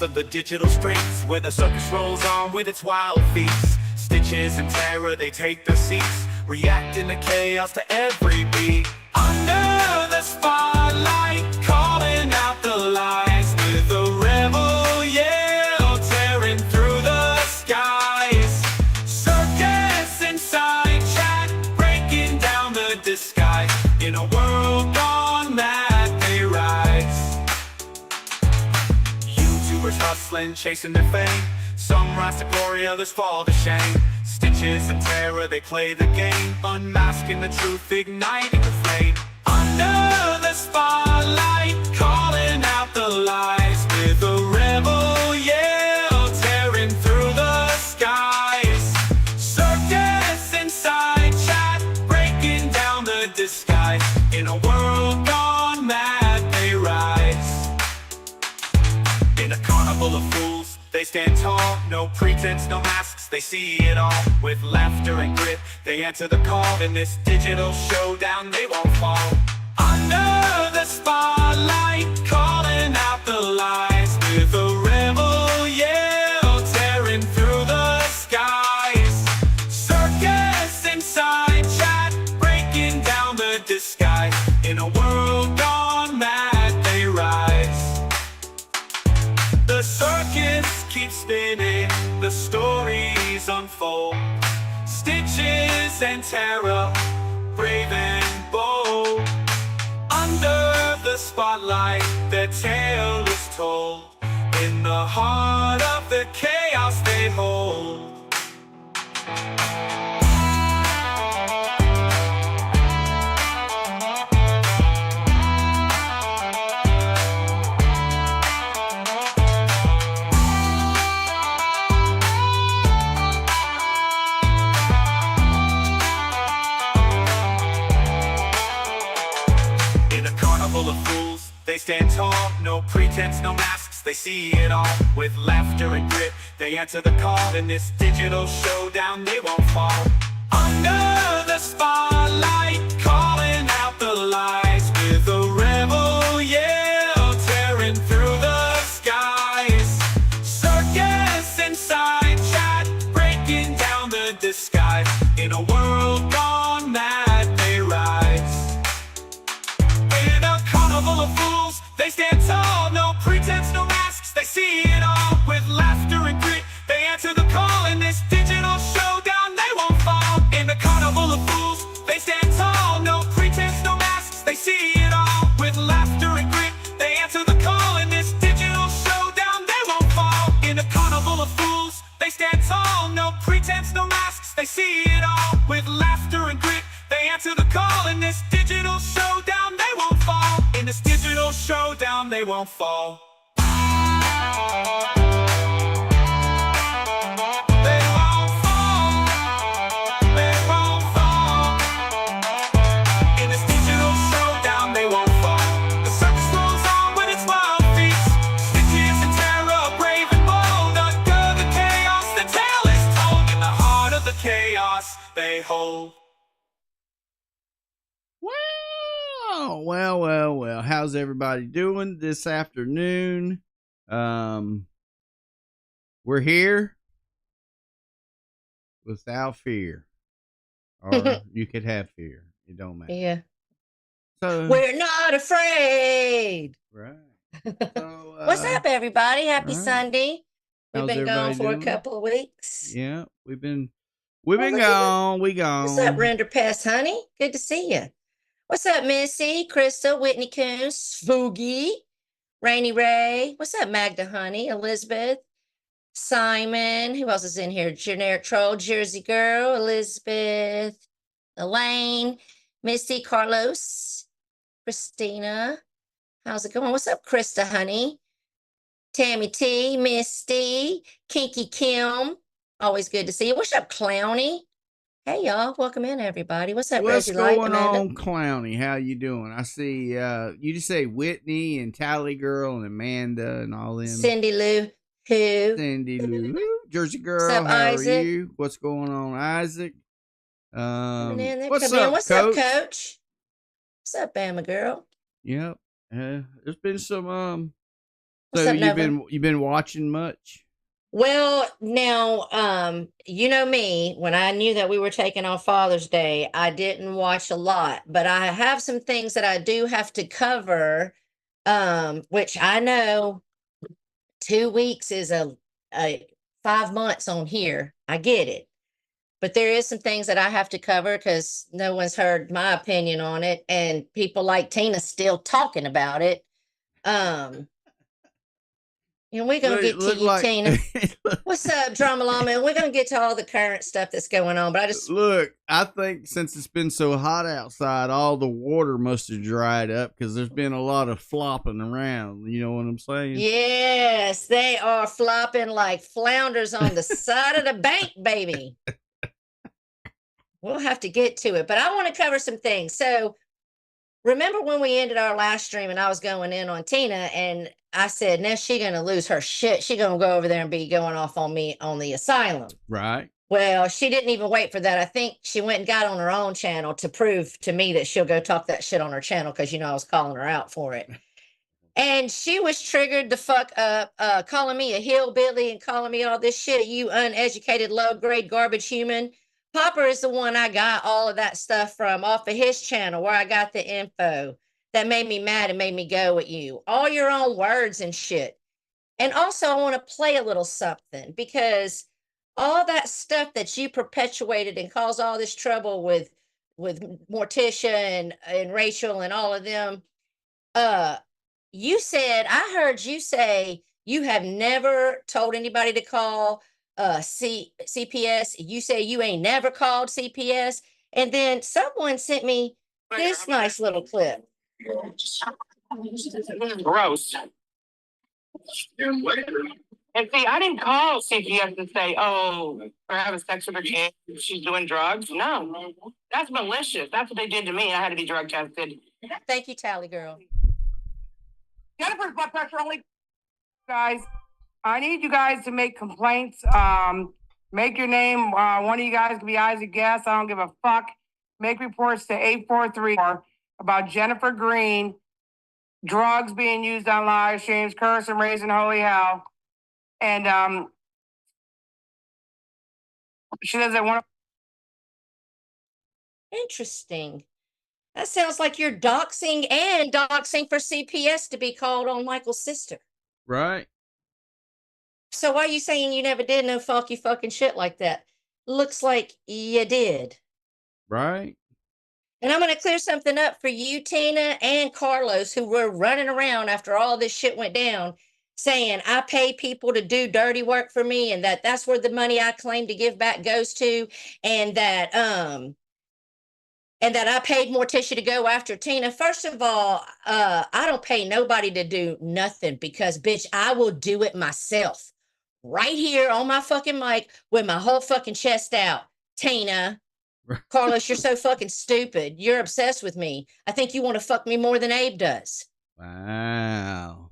of the digital streets, where the circus rolls on with its wild feats. Stitches and terror, they take their seats, reacting to chaos to every beat. Under the spotlight, calling out the lies, with a rebel yell tearing through the skies. Circus inside chat, breaking down the disguise. In a world gone mad, they rise. YouTubers hustling, chasing their fame. Some rise to glory, others fall to shame. Stitches and terror, they play the game, unmasking the truth, igniting the flame. Under the spotlight, calling out the lies, with a rebel yell tearing through the skies. Circus inside chat, breaking down the disguise. In a world gone mad, they rise. In a carnival of fools, they stand tall, no pretense, no masks, they see it all. With laughter and grit, they answer the call. In this digital showdown, they won't fall. Under the spotlight, calling out the lies, with a rebel yell tearing through the skies. Circus inside chat, breaking down the disguise. In a world gone mad, they rise. The circus keeps spinning, the stories unfold. Stitches and terror, brave and bold. Under the spotlight, their tale is told. In the heart of the chaos they hold. Full of fools, they stand tall, no pretense, no masks, they see it all. With laughter and grit, they answer the call. In this digital showdown, they won't fall. Under the spotlight, calling out the lies, with a rebel yell tearing through the skies. Circus inside chat, breaking down the disguise. In a world gone mad, they rise. Full of fools, they stand tall, no pretense, no masks, they see it all. With laughter and grit, they answer the call. In this digital showdown, they won't fall. In the carnival of fools, they stand tall, no pretense, no masks, they see it all. With laughter and grit, they answer the call. In this digital showdown, they won't fall. In the carnival of fools, they stand tall, no pretense, no masks, they see it all. With laughter and grit, they answer the call. In this digital showdown, they won't fall. In this digital showdown, they won't fall. They won't fall. They won't fall. In this digital showdown, they won't fall. The circus rolls on with its wild feats. Stitches and terror, brave and bold. Under the chaos, the tale is told. In the heart of the chaos, they hold. Well. How's everybody doing this afternoon? We're here without fear. Or you could have fear. It don't matter. Yeah. So we're not afraid. Right. So, what's up, everybody? Happy right. Sunday. We've How's been gone everybody for doing? a couple of weeks. Yeah, we've been gone. We gone. What's up, Render Pass, honey? Good to see you. What's up, Missy, Krista, Whitney Coons, Spooky, Rainy Ray? What's up, Magda, honey, Elizabeth, Simon? Who else is in here? Generic Troll, Jersey Girl, Elizabeth, Elaine, Misty, Carlos, Christina. How's it going? What's up, Krista, honey? Tammy T, Misty, Kinky Kim. Always good to see you. What's up, Clowny? Hey, y'all. Welcome in, everybody. What's up, What's Reggie Light, going Amanda? on, Clowny? How you doing? I see you just say Whitney and Tally Girl and Amanda and all them. Cindy Lou, who? Cindy Lou. Jersey Girl, What's up, how Isaac? are you? What's going on, Isaac? What's up, What's Coach? up, Coach? What's up, Bama girl? Yep. There's been some What's So up, Nova? you've been watching much? Well, now, you know me, when I knew that we were taking on Father's Day, I didn't watch a lot, but I have some things that I do have to cover, which I know 2 weeks is a 5 months on here. I get it. But there is some things that I have to cover because no one's heard my opinion on it, and people like Tina still talking about it. Um, and we're gonna get to Look you, like Tina. What's up, Drama Llama? And we're gonna get to all the current stuff that's going on. But I just look. I think since it's been so hot outside, all the water must have dried up because there's been a lot of flopping around. You know what I'm saying? yes, they are flopping like flounders on the side of the bank, baby. We'll have to get to it, but I want to cover some things. So remember when we ended our last stream and I was going in on Tina and I said, now she gonna lose her shit. She gonna go over there and be going off on me on the asylum. Right. Well, she didn't even wait for that. I think she went and got on her own channel to prove to me that she'll go talk that shit on her channel because I was calling her out for it. And she was triggered the fuck up, calling me a hillbilly and calling me all this shit, you uneducated, low grade garbage human. Popper is the one I got all of that stuff from off of his channel where I got the info that made me mad and made me go at you. All your own words and shit. And also, I want to play a little something because all that stuff that you perpetuated and caused all this trouble with Morticia and Rachel and all of them, uh you said, I heard you say you have never told anybody to call CPS. You say you ain't never called CPS. And then someone sent me this nice little clip. Gross. And see, I didn't call CPS to say, oh, we're having sex with her kid. She's doing drugs. No, that's malicious. That's what they did to me. I had to be drug tested. Thank you, Tally Girl. Jennifer's blood pressure only. Guys, I need you guys to make complaints. Make your name. One of you guys can be Isaac Guest. I don't give a fuck. Make reports to 843 about Jennifer Green, drugs being used on live streams, curse and raising holy hell. And she doesn't want Interesting. That sounds like you're doxing and doxing for CPS to be called on Michael's sister. Right. So why are you saying you never did no funky fucking shit like that? Looks like you did. Right. And I'm going to clear something up for you, Tina, and Carlos, who were running around after all this shit went down, saying I pay people to do dirty work for me, and that's where the money I claim to give back goes to, and that I paid Morticia to go after Tina. First of all, I don't pay nobody to do nothing because, bitch, I will do it myself. Right here on my fucking mic with my whole fucking chest out. Tina. Carlos, you're so fucking stupid. You're obsessed with me. I think you want to fuck me more than Abe does. Wow.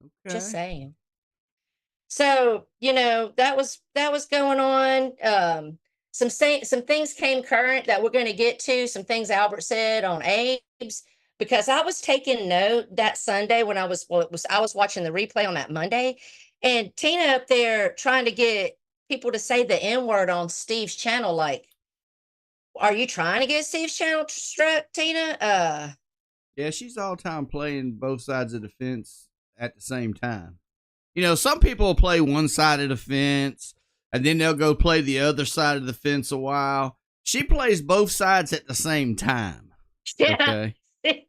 Okay. Just saying. So, that was going on. Some things came current that we're going to get to, some things Albert said on Abe's, because I was taking note that Sunday when I was watching the replay on that Monday, and Tina up there trying to get people to say the N-word on Steve's channel. Like, are you trying to get Steve's channel struck, Tina? Yeah, she's all time playing both sides of the fence at the same time. You know, some people will play one side of the fence and then they'll go play the other side of the fence a while. She plays both sides at the same time. Yeah. Okay.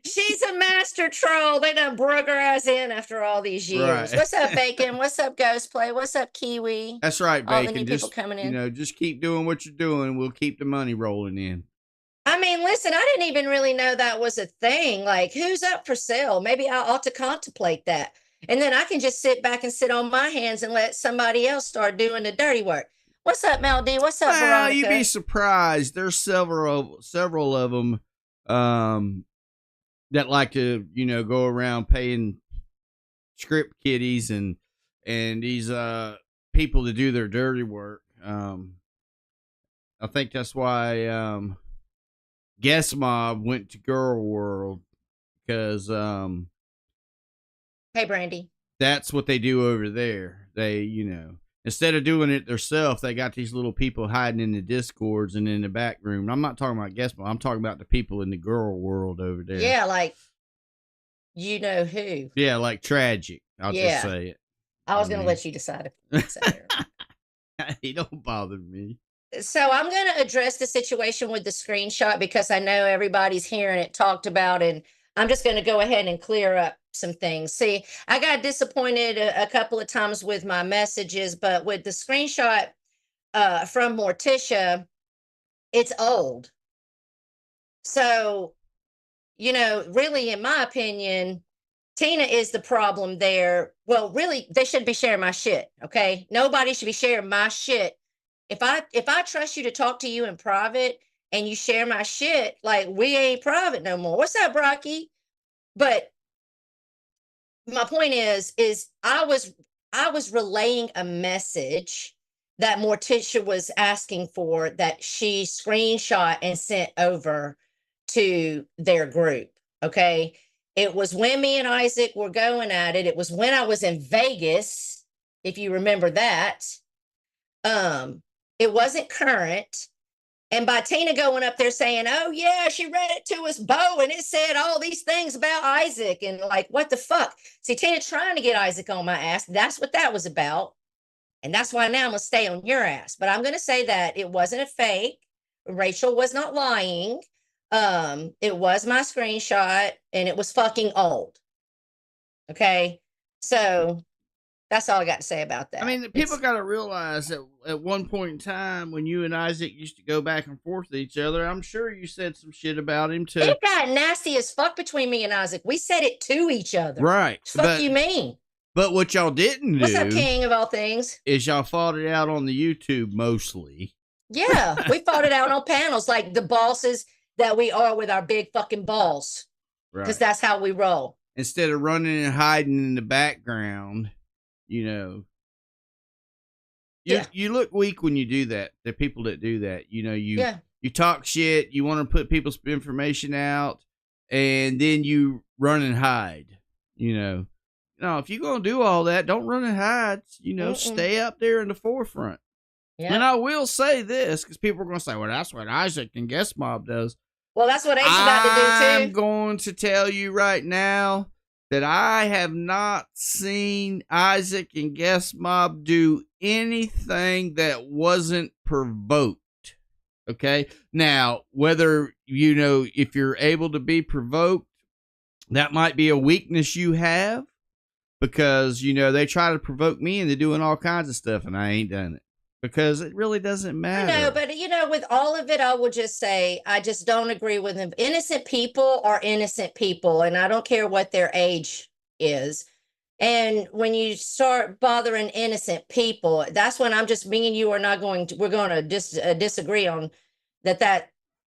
She's a master troll. They done broke her ass in after all these years. Right. What's up, Bacon? What's up, Ghost Play? What's up, Kiwi? That's right, All the Bacon. new people coming in. Just keep doing what you're doing. We'll keep the money rolling in. I mean, listen, I didn't even really know that was a thing. Like, who's up for sale? Maybe I ought to contemplate that. And then I can just sit back and sit on my hands and let somebody else start doing the dirty work. What's up, Mel D? What's up, Veronica? You'd be surprised. There's several of them that like to, go around paying script kiddies and these people to do their dirty work. I think that's why Guest Mob went to Girl World because Hey, Brandy. That's what they do over there. They, instead of doing it themselves, they got these little people hiding in the discords and in the back room. I'm not talking about guest, but I'm talking about the people in the girl world over there. Yeah, like, you know who. Yeah, like tragic. I'll just say it. I was going to let you decide if you say it or not. He don't bother me. So I'm going to address the situation with the screenshot because I know everybody's hearing it talked about, and I'm just going to go ahead and clear up some things. See, I got disappointed a couple of times with my messages, but with the screenshot from Morticia, it's old. So, really, in my opinion, Tina is the problem there. Well, really, they shouldn't be sharing my shit. Okay. Nobody should be sharing my shit. If I trust you to talk to you in private and you share my shit, like, we ain't private no more. What's up, Brocky? But my point is I was relaying a message that Morticia was asking for, that she screenshot and sent over to their group. Okay. It was when me and Isaac were going at it. It was when I was in Vegas, if you remember that. It wasn't current. And by Tina going up there saying, oh yeah, she read it to us, Bo, and it said all these things about Isaac, and like, what the fuck? See, Tina trying to get Isaac on my ass. That's what that was about. And that's why now I'm gonna stay on your ass. But I'm gonna say that it wasn't a fake. Rachel was not lying. It was my screenshot, and it was fucking old. Okay. So that's all I got to say about that. I mean, people got to realize that at one point in time, when you and Isaac used to go back and forth with each other, I'm sure you said some shit about him too. It got nasty as fuck between me and Isaac. We said it to each other. Right. Fuck you mean? But what y'all didn't do, what's up, King of all things, is y'all fought it out on the YouTube mostly. Yeah, we fought it out on panels like the bosses that we are with our big fucking balls. Because that's how we roll. Instead of running and hiding in the background, you look weak when you do that. The people that do that, you talk shit, you want to put people's information out, and then you run and hide. No, if you're gonna do all that, don't run and hide. Stay up there in the forefront. Yeah. And I will say this, because people are gonna say, well, that's what Isaac and Guest Mob does. Well, that's what Ace about to do too. I'm going to tell you right now that I have not seen Isaac and Guest Mob do anything that wasn't provoked. Okay? Now, whether, if you're able to be provoked, that might be a weakness you have, because, they try to provoke me into doing all kinds of stuff, and I ain't done it. Because it really doesn't matter. I know, but with all of it, I will just say, I just don't agree with him. Innocent people are innocent people, and I don't care what their age is. And when you start bothering innocent people, that's when me and you are not going to, we're going to disagree on that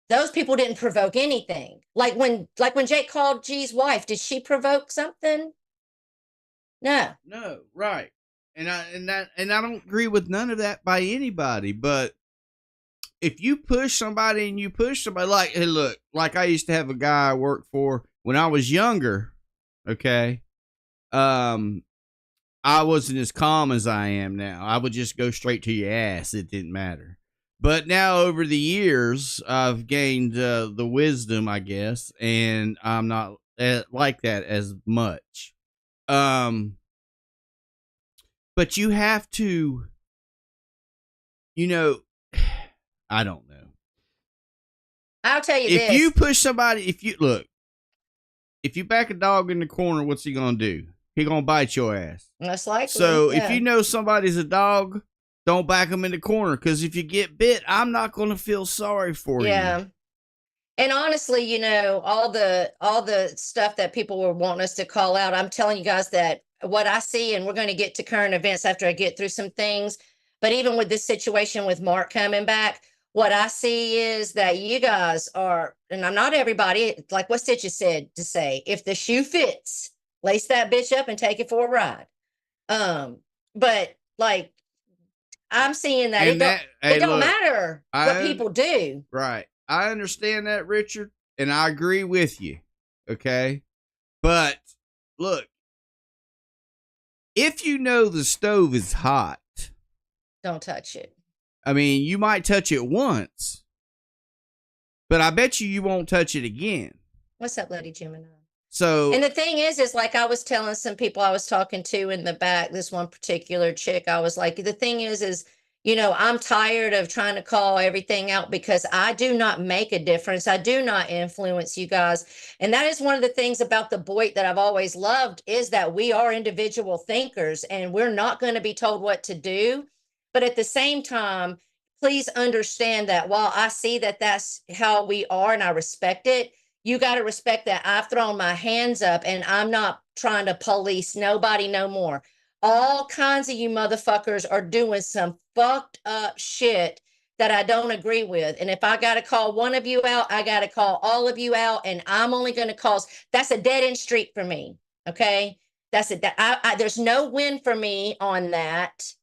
those people didn't provoke anything. Like when Jake called G's wife, did she provoke something? No, right. And I don't agree with none of that by anybody. But if you push somebody and you push somebody, like, hey, look, like I used to have a guy I worked for when I was younger. Okay. I wasn't as calm as I am now. I would just go straight to your ass. It didn't matter. But now over the years, I've gained the wisdom, I guess, and I'm not like that as much. But you have to, I don't know. I'll tell you this. If you push somebody, if you back a dog in the corner, what's he going to do? He going to bite your ass. Most likely. So if you know somebody's a dog, don't back them in the corner. Because if you get bit, I'm not going to feel sorry for you. Yeah. And honestly, all the stuff that people were wanting us to call out, I'm telling you guys that what I see, and we're going to get to current events after I get through some things. But even with this situation with Mark coming back, what I see is that you guys are, and I'm not everybody, like what Stitches said to say, if the shoe fits, lace that bitch up and take it for a ride. But like, I'm seeing that it don't matter what people do. Right. I understand that, Richard, and I agree with you. Okay. But look, if you know the stove is hot, Don't touch it. I mean, you might touch it once, but I bet you won't touch it again. What's up, Lady Gemini? So, And the thing is like I was telling some people I was talking to in the back, this one particular chick, I was like, the thing is, you know, I'm tired of trying to call everything out because I do not make a difference. I do not influence you guys. And that is one of the things about the Boyd that I've always loved is that we are individual thinkers and we're not going to be told what to do. But at the same time, please understand that while I see that that's how we are and I respect it, you got to respect that I've thrown my hands up and I'm not trying to police nobody no more. All kinds of you motherfuckers are doing some fucked up shit that I don't agree with. And if I got to call one of you out, I got to call all of you out. And I'm only going to cause, that's a dead end street for me. Okay. That's it. There's no win for me on that.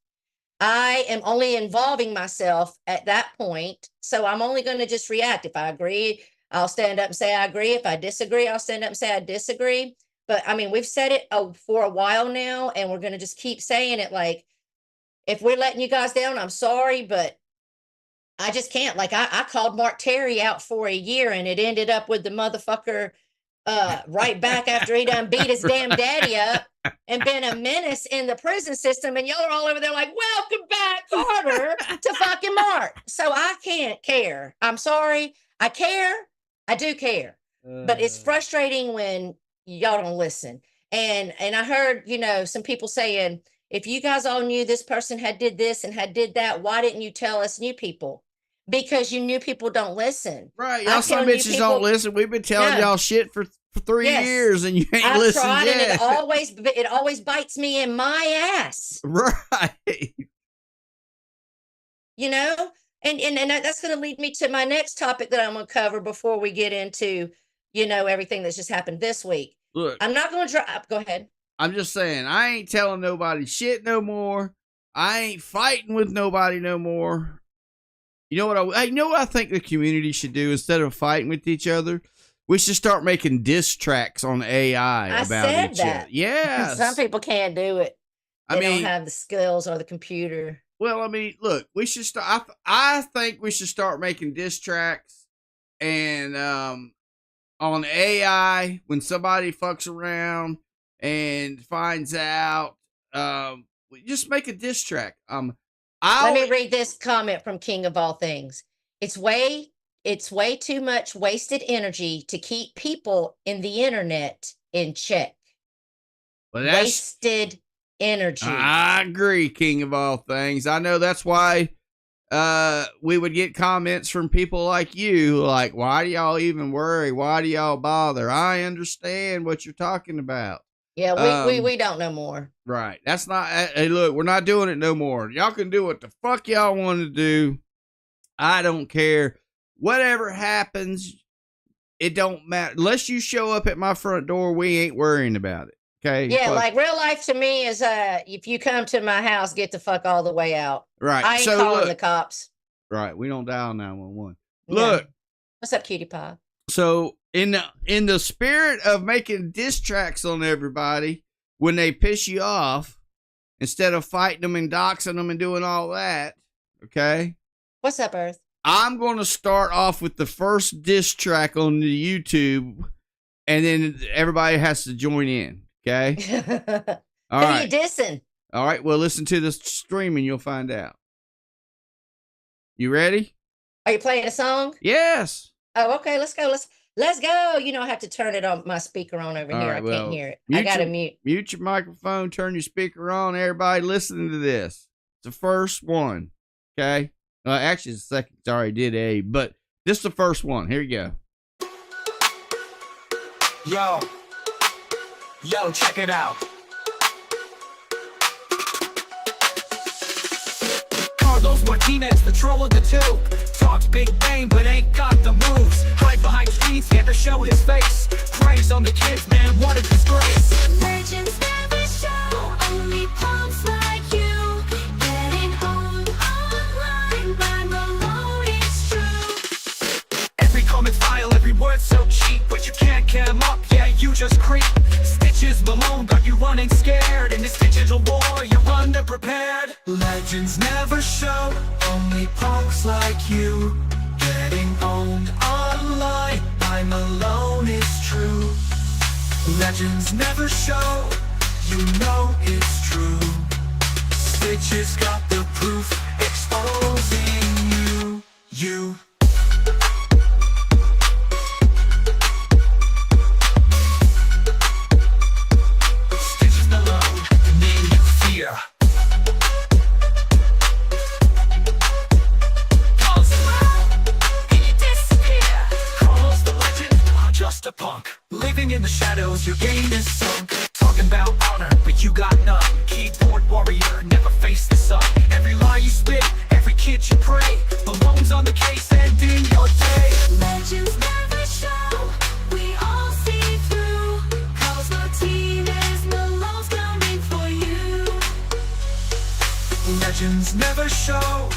I am only involving myself at that point. So I'm only going to just react. If I agree, I'll stand up and say I agree. If I disagree, I'll stand up and say I disagree. But I mean, we've said it for a while now, and we're going to just keep saying it. Like, if we're letting you guys down, I'm sorry, but I just can't. Like, I called Mark Terry out for a year, and it ended up with the motherfucker right back after he done beat his damn daddy up and been a menace in the prison system. And y'all are all over there like, welcome back, Carter, to fucking Mark. So I can't care. I'm sorry. I care. I do care. But it's frustrating when y'all don't listen. And I heard, you know, some people saying, if you guys all knew this person had did this and had did that, why didn't you tell us new people? Because you new people don't listen. Right. Y'all some bitches don't listen. We've been telling y'all shit for 3 years and you ain't listened yet. And it always bites me in my ass. Right. You know? And that's going to lead me to my next topic that I'm going to cover before we get into, you know, everything that's just happened this week. Look, I'm not going to drop. Go ahead. I'm just saying, I ain't telling nobody shit no more. I ain't fighting with nobody no more. You know what I think the community should do instead of fighting with each other? We should start making diss tracks on AI about each other. Yeah. Some people can't do it. They don't have the skills or the computer. Well, I mean, look, we should start. I think we should start making diss tracks and on AI when somebody fucks around and finds out. Just make a diss track. Let me read this comment from King of All Things. It's way too much wasted energy to keep people in the internet in check. Well, that's wasted energy. I agree, King of All Things. I know that's why we would get comments from people like you, like, why do y'all even worry? Why do y'all bother? I understand what you're talking about. Yeah, we don't know more. Right. That's not, hey, look, we're not doing it no more. Y'all can do what the fuck y'all want to do. I don't care. Whatever happens, it don't matter. Unless you show up at my front door, we ain't worrying about it. Okay. Yeah, like real life to me is if you come to my house, get the fuck all the way out. Right. I ain't calling the cops. Right. We don't dial 911. Yeah. Look. What's up, cutie pie? So in the spirit of making diss tracks on everybody when they piss you off, instead of fighting them and doxing them and doing all that, okay? What's up, Earth? I'm going to start off with the first diss track on the YouTube, and then everybody has to join in. Okay. All right. Who you dissing? All right. Well, listen to the stream and you'll find out. You ready? Are you playing a song? Yes. Oh, okay. Let's go. Let's go. You know, I have to turn it on my speaker on over here. Right, I can't hear it. I gotta mute. Mute your microphone. Turn your speaker on. Everybody listening to this. It's the first one. Okay. Actually, it's the second. Sorry, did A, but this is the first one. Here you go. Yo, check it out. Carlos Martinez, the troll of the two. Talks big game, but ain't got the moves. Hide behind screens, can't show his face. Praise on the kids, man, what a disgrace. Legends never show, only punks like you. Getting home online, rhyme alone, it's true. Every comment file, every word so cheap, but you can't get 'em up, yeah, you just creep. Stitch Stitches Malone got you running scared. In this digital war, you're underprepared. Legends never show, only punks like you getting owned online by Malone is true. Legends never show, you know it's true. Stitches got the proof, exposing you. Stitches Malone, the name you fear. Calls him out, and you disappear. Calls the legend, I'm just a punk. Living in the shadows, your game is sunk. Talking about honor, but you got none. Keyboard warrior, never face the sun. Every lie you spit, every kid you pray. Malone's on the case, ending your day. Legends never show, we all see through. Cosmo Tina's Malone's coming for you. Legends never show,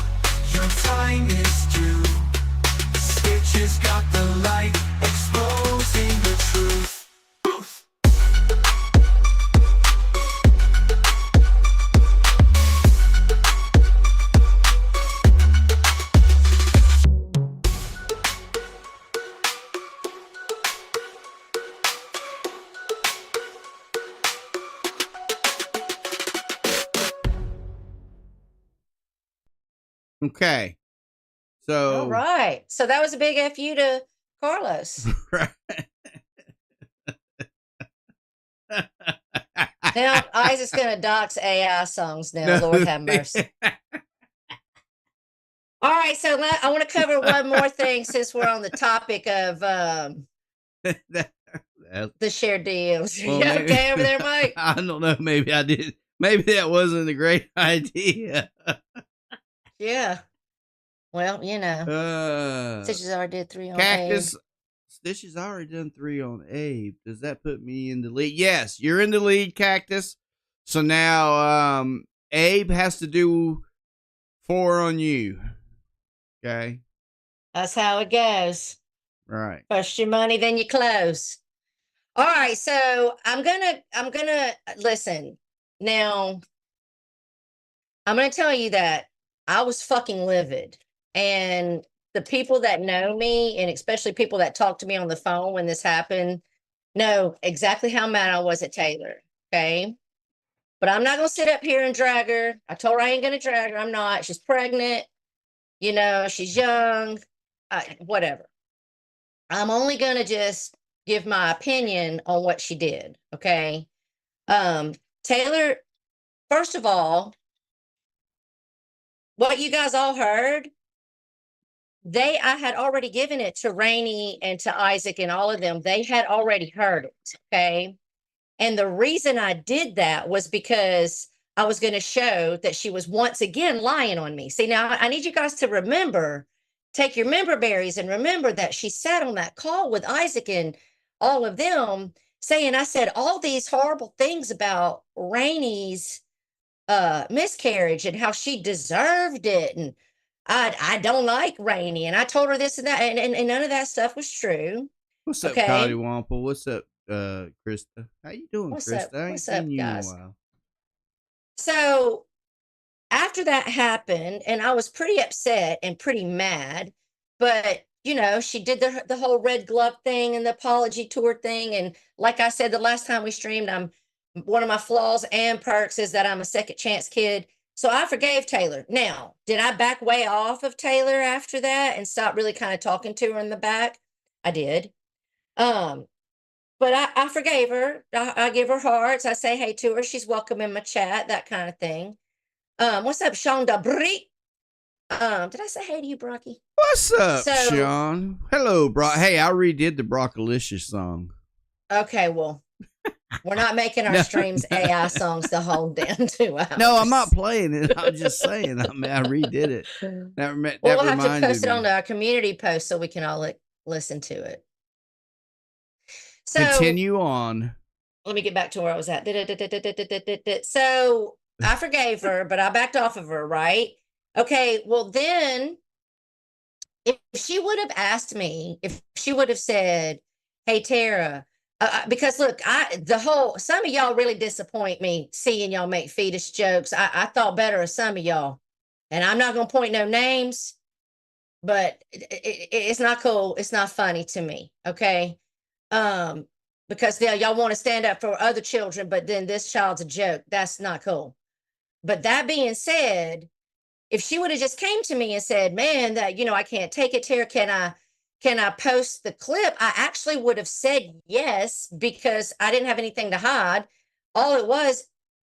your time is due. Stitches got the light, exposing the truth. Boof. Okay. So All right. So that was a big FU to Carlos. Now Isaac's gonna dox AI songs now. No. Lord have mercy. All right, so I want to cover one more thing since we're on the topic of That- the shared DMs. well, You maybe- okay over there, Mike? I don't know. Maybe I did. Maybe that wasn't a great idea. Yeah. Well, you know, Stitches already did 3 on Cactus. Stitches already done 3 on Abe. Does that put me in the lead? Yes, you're in the lead, Cactus. So now Abe has to do 4 on you. Okay. That's how it goes. Right. First your money, then you close. All right, so I'm gonna listen. Now, I'm gonna tell you that I was fucking livid. And the people that know me, and especially people that talk to me on the phone when this happened, know exactly how mad I was at Taylor. Okay. But I'm not gonna sit up here and drag her. I told her I ain't gonna drag her. I'm not. She's pregnant. You know, she's young. Whatever. I'm only gonna just give my opinion on what she did. Okay. Taylor, first of all, what you guys all heard, I had already given it to Rainey and to Isaac and all of them. They had already heard it. Okay. And the reason I did that was because I was going to show that she was once again lying on me. See, now I need you guys to remember, take your member berries and remember that she sat on that call with Isaac and all of them saying, I said all these horrible things about Rainey's miscarriage and how she deserved it. And I don't like Rainey. And I told her this and that. And none of that stuff was true. What's up, Okay. Cody Wample? What's up, Krista? How you doing, What's Krista? up? I ain't What's seen up, you in a guys? while. So after that happened, and I was pretty upset and pretty mad, but you know, she did the whole red glove thing and the apology tour thing. And like I said, the last time we streamed, one of my flaws and perks is that I'm a second chance kid. So I forgave Taylor. Now, did I back way off of Taylor after that and stop really kind of talking to her in the back? I did. But I forgave her. I give her hearts. I say hey to her. She's welcome in my chat, that kind of thing. What's up, Sean Dabri? Did I say hey to you, Brocky? What's up, So- Sean? Hello, Brock. Hey, I redid the Brockalicious song. Okay, well, we're not making our No, streams no. AI songs the whole damn 2 hours. No, I'm not playing it. I'm just saying. I mean, I redid it. That Well, we'll have to reminded post it me. on our community post so we can all listen to it. So Continue on. let me get back to where I was at. So I forgave her, but I backed off of her, right? Okay, well then, if she would have asked me, if she would have said, hey, Tara, Because look, some of y'all really disappoint me seeing y'all make fetus jokes. I thought better of some of y'all, and I'm not gonna point no names, but it's not cool. It's not funny to me. Okay. Because y'all want to stand up for other children, but then this child's a joke. That's not cool. But that being said, if she would have just came to me and said, man, that, I can't take it, Tara, can I post the clip? I actually would have said yes, because I didn't have anything to hide. All it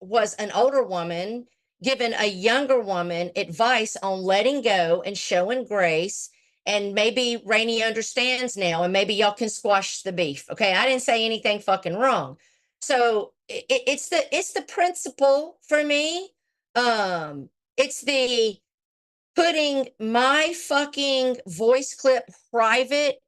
was an older woman giving a younger woman advice on letting go and showing grace. And maybe Rainey understands now, and maybe y'all can squash the beef. Okay. I didn't say anything fucking wrong. So it's the principle for me. It's the putting my fucking private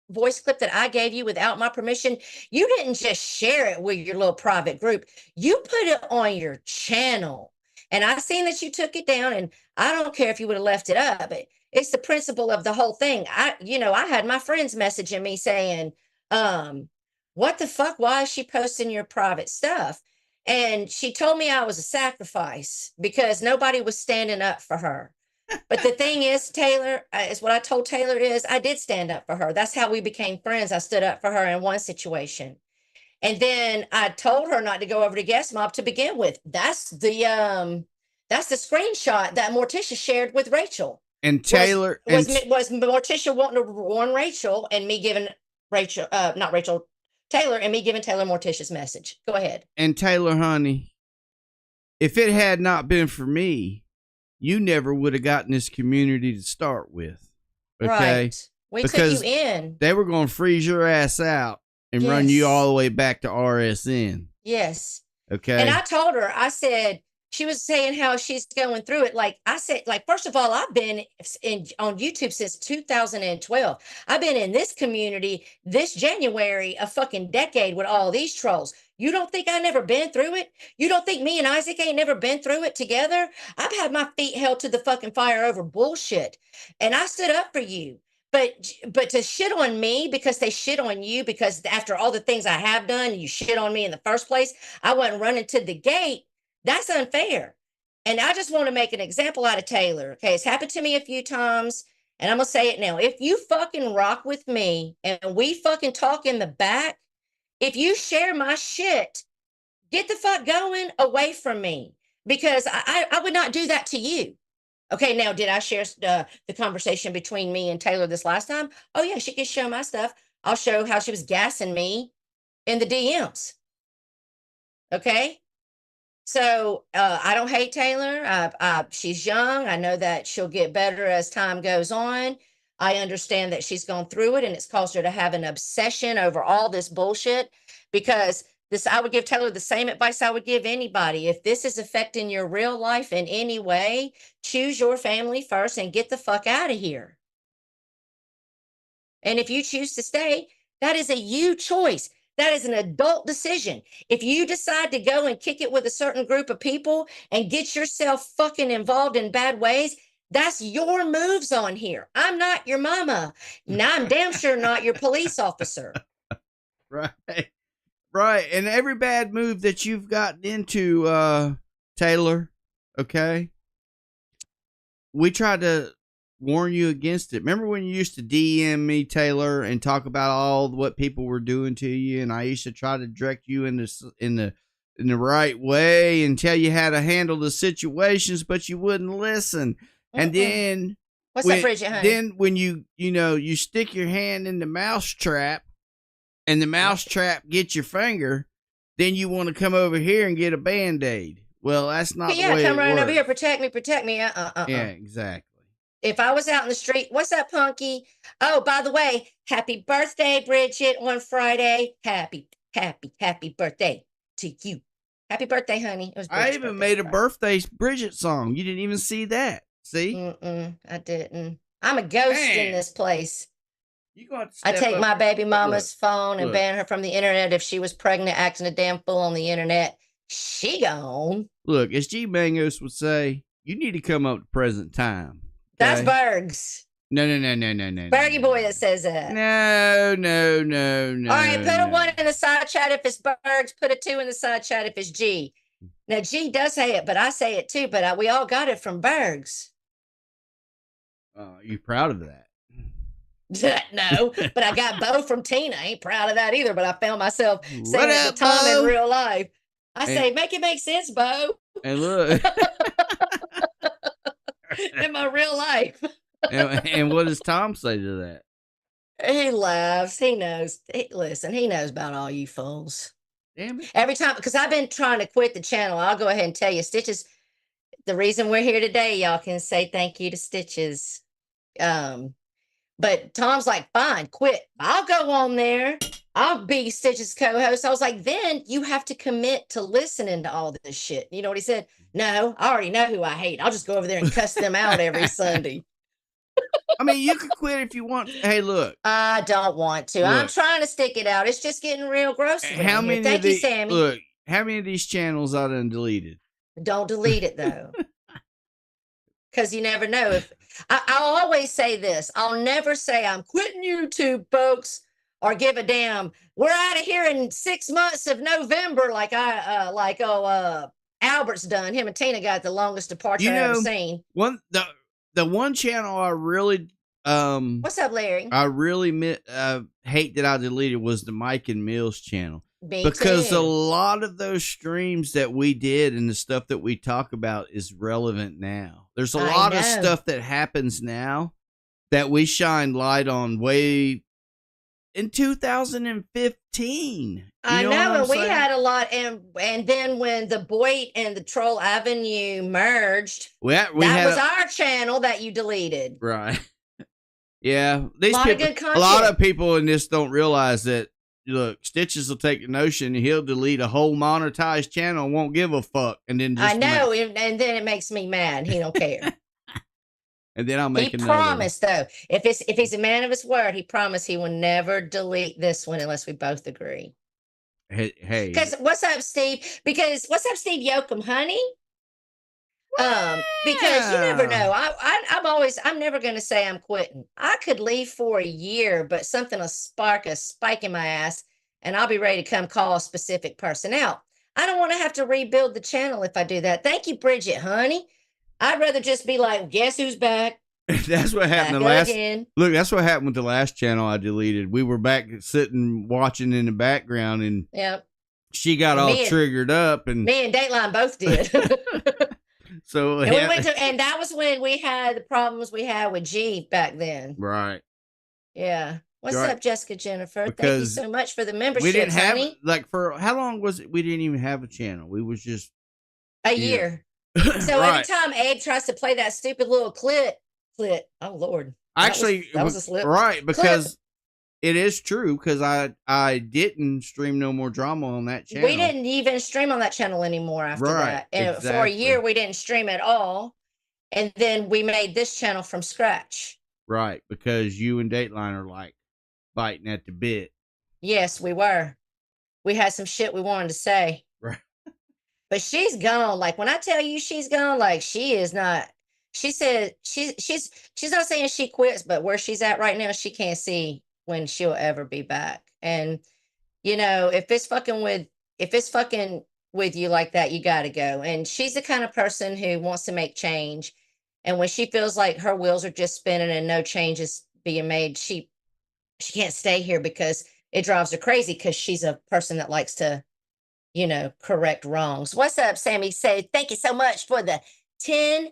voice clip that I gave you without my permission. You didn't just share it with your little private group. You put it on your channel. And I seen that you took it down, and I don't care if you would have left it up. It's the principle of the whole thing. I had my friends messaging me saying, what the fuck? Why is she posting your private stuff? And she told me I was a sacrifice because nobody was standing up for her. But the thing is, Taylor, is what I told Taylor is I did stand up for her. That's how we became friends. I stood up for her in one situation. And then I told her not to go over to Guest Mob to begin with. That's the screenshot that Morticia shared with Rachel. And Taylor was Morticia wanting to warn Rachel, and me giving Taylor, and me giving Taylor Morticia's message. Go ahead. And Taylor, honey, if it had not been for me, you never would have gotten this community to start with. Okay. Right. We took you in. They were going to freeze your ass out and run you all the way back to RSN. Yes. Okay. And I told her, I said, she was saying how she's going through it. Like I said, first of all, I've been on YouTube since 2012. I've been in this community this January, a fucking decade with all these trolls. You don't think I never been through it? You don't think me and Isaac ain't never been through it together? I've had my feet held to the fucking fire over bullshit. And I stood up for you. But to shit on me because they shit on you, because after all the things I have done, you shit on me in the first place, I wasn't running to the gate. That's unfair. And I just want to make an example out of Taylor. Okay, it's happened to me a few times, and I'm going to say it now. If you fucking rock with me and we fucking talk in the back, if you share my shit, get the fuck going away from me, because I would not do that to you. Okay, now, did I share the conversation between me and Taylor this last time? Oh, yeah, she can show my stuff. I'll show how she was gassing me in the DMs. Okay? So I don't hate Taylor. She's young. I know that she'll get better as time goes on. I understand that she's gone through it, and it's caused her to have an obsession over all this bullshit, because I would give Taylor the same advice I would give anybody. If this is affecting your real life in any way, choose your family first and get the fuck out of here. And if you choose to stay, that is a you choice. That is an adult decision. If you decide to go and kick it with a certain group of people and get yourself fucking involved in bad ways, that's your moves on here. I'm not your mama. Now I'm damn sure not your police officer. Right. Right. And every bad move that you've gotten into, Taylor, okay, we tried to warn you against it. Remember when you used to DM me, Taylor, and talk about all what people were doing to you, and I used to try to direct you in the right way and tell you how to handle the situations, but you wouldn't listen. And then what's that, Bridget, honey? Then when you stick your hand in the mouse trap, and the mouse trap gets your finger, then you want to come over here and get a Band-Aid. Well, that's not the way come it right works. over here, protect me. Yeah, exactly. If I was out in the street, what's up, Punky? Oh, by the way, happy birthday, Bridget, on Friday. Happy birthday to you. Happy birthday, honey. It was I even made a birthday Bridget song. You didn't even see that. See? I didn't. I'm a ghost in this place. You got to I take my baby mama's phone and look. ban her from the internet. If she was pregnant, acting a damn fool on the internet, she gone. Look, as G Mangos would say, you need to come up to present time. That's Bergs. No. Bergie boy that says that. No. All right, put a 1 in the side chat if it's Bergs. Put a 2 in the side chat if it's G. Now, G does say it, but I say it too. But we all got it from Bergs. You proud of that? No, but I got Bo from Tina. I ain't proud of that either, but I found myself saying What it up, to Tom Bo? in real life. I And- say, make it make sense, Bo, And look, in my real life. and what does Tom say to that? He laughs. He knows. Listen, he knows about all you fools. Damn it. Every time, because I've been trying to quit the channel. I'll go ahead and tell you, Stitches, the reason we're here today, y'all can say thank you to Stitches. But Tom's like, fine, quit. I'll go on there. I'll be Stitch's co-host. I was like, then you have to commit to listening to all this shit. You know what he said? No, I already know who I hate. I'll just go over there and cuss them out every Sunday. I mean, you can quit if you want. Hey, look. I don't want to. I'm Look. trying to stick it out. It's just getting real gross. How around here. many? Thank of you, the- Sammy. Look, how many of these channels I done deleted? Don't delete it though. Because you never know. If I'll always say this, I'll never say I'm quitting YouTube, folks, or give a damn. We're out of here in 6 months of November, like Albert's done. Him and Tina got the longest departure I've ever seen. The one channel I really What's up, Larry? I really hate that I deleted was the Mike and Mills channel. Me Because too. a lot of those streams that we did and the stuff that we talk about is relevant now. There's a lot of stuff that happens now that we shine light on way in 2015. I know, what I'm and we saying? had a lot, and then when the Boyd and the Troll Avenue merged, that was our channel that you deleted. Right. Yeah, A lot of people, good content. a lot of people in this don't realize that. Look, Stitches will take the notion and he'll delete a whole monetized channel and won't give a fuck, and then just I know, and then it makes me mad. He don't care. and then I'll make He another one. promised though, if he's a man of his word, he promised he will never delete this one unless we both agree. Hey, Because what's up, Steve? Because what's up, Steve Yoakum, honey? Because you never know. I'm never going to say I'm quitting. I could leave for a year, but something will spark a spike in my ass, and I'll be ready to come call a specific person out. I don't want to have to rebuild the channel if I do that. Thank you, Bridget, honey. I'd rather just be like, guess who's back? that's what happened Back the last. again. Look, that's what happened with the last channel I deleted. We were back sitting watching in the background, and Yep. she got all triggered up, and Me and Dateline both did. so And we went to, and that was when we had the problems we had with G back then. right. Yeah. What's Right. up, Jessica Jennifer? Thank you Because so much for the membership, We didn't have honey. like for how long was it? We didn't even have a channel. We was just A Yeah. year. So right. every time Abe tries to play that stupid little clit, oh Lord. Actually, that was a slip. right, because it is true, because I didn't stream no more drama on that channel. We didn't even stream on that channel anymore after Right, that. And for a exactly. year, we didn't stream at all. And then we made this channel from scratch. Right, because you and Dateline are like biting at the bit. Yes, we were. We had some shit we wanted to say. Right. But she's gone. Like when I tell you she's gone, like she is not. She said she's not saying she quits, but where she's at right now, she can't see when she'll ever be back. And you know, if it's fucking with you like that, you got to go. And she's the kind of person who wants to make change. And when she feels like her wheels are just spinning and no change is being made, she can't stay here because it drives her crazy, because she's a person that likes to, you know, correct wrongs. What's up, Sammy? Say thank you so much for the 10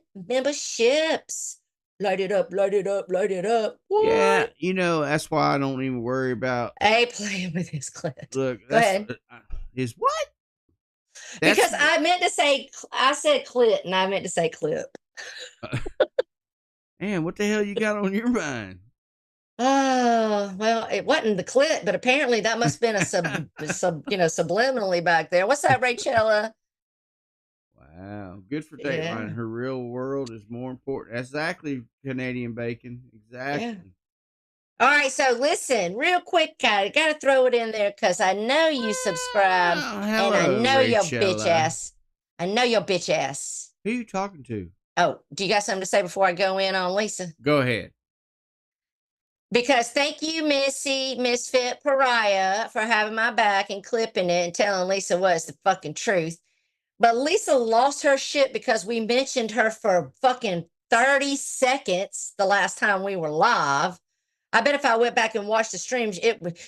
memberships. Light it up, light it up, light it up. What? Yeah, you know, that's why I don't even worry about. Hey, playing with his clip. Look, Go ahead. Is what? Because I meant to say, I said clit and I meant to say clip. Man, what the hell you got on your mind? Oh, well, it wasn't the clit, but apparently that must have been a subliminally back there. What's up, Rachella? Wow, good for Dateline. Yeah. Her real world is more important. Exactly, Canadian bacon. Exactly. All right, so listen, real quick, I gotta throw it in there because I know you subscribe, Oh, and hello, I know your bitch Rachella. ass. I know your bitch ass. Who you talking to? Oh, do you got something to say before I go in on Lisa? Go ahead. Because thank you, Missy, Misfit Pariah, for having my back and clipping it and telling Lisa what's the fucking truth. But Lisa lost her shit because we mentioned her for fucking 30 seconds the last time we were live. I bet if I went back and watched the streams,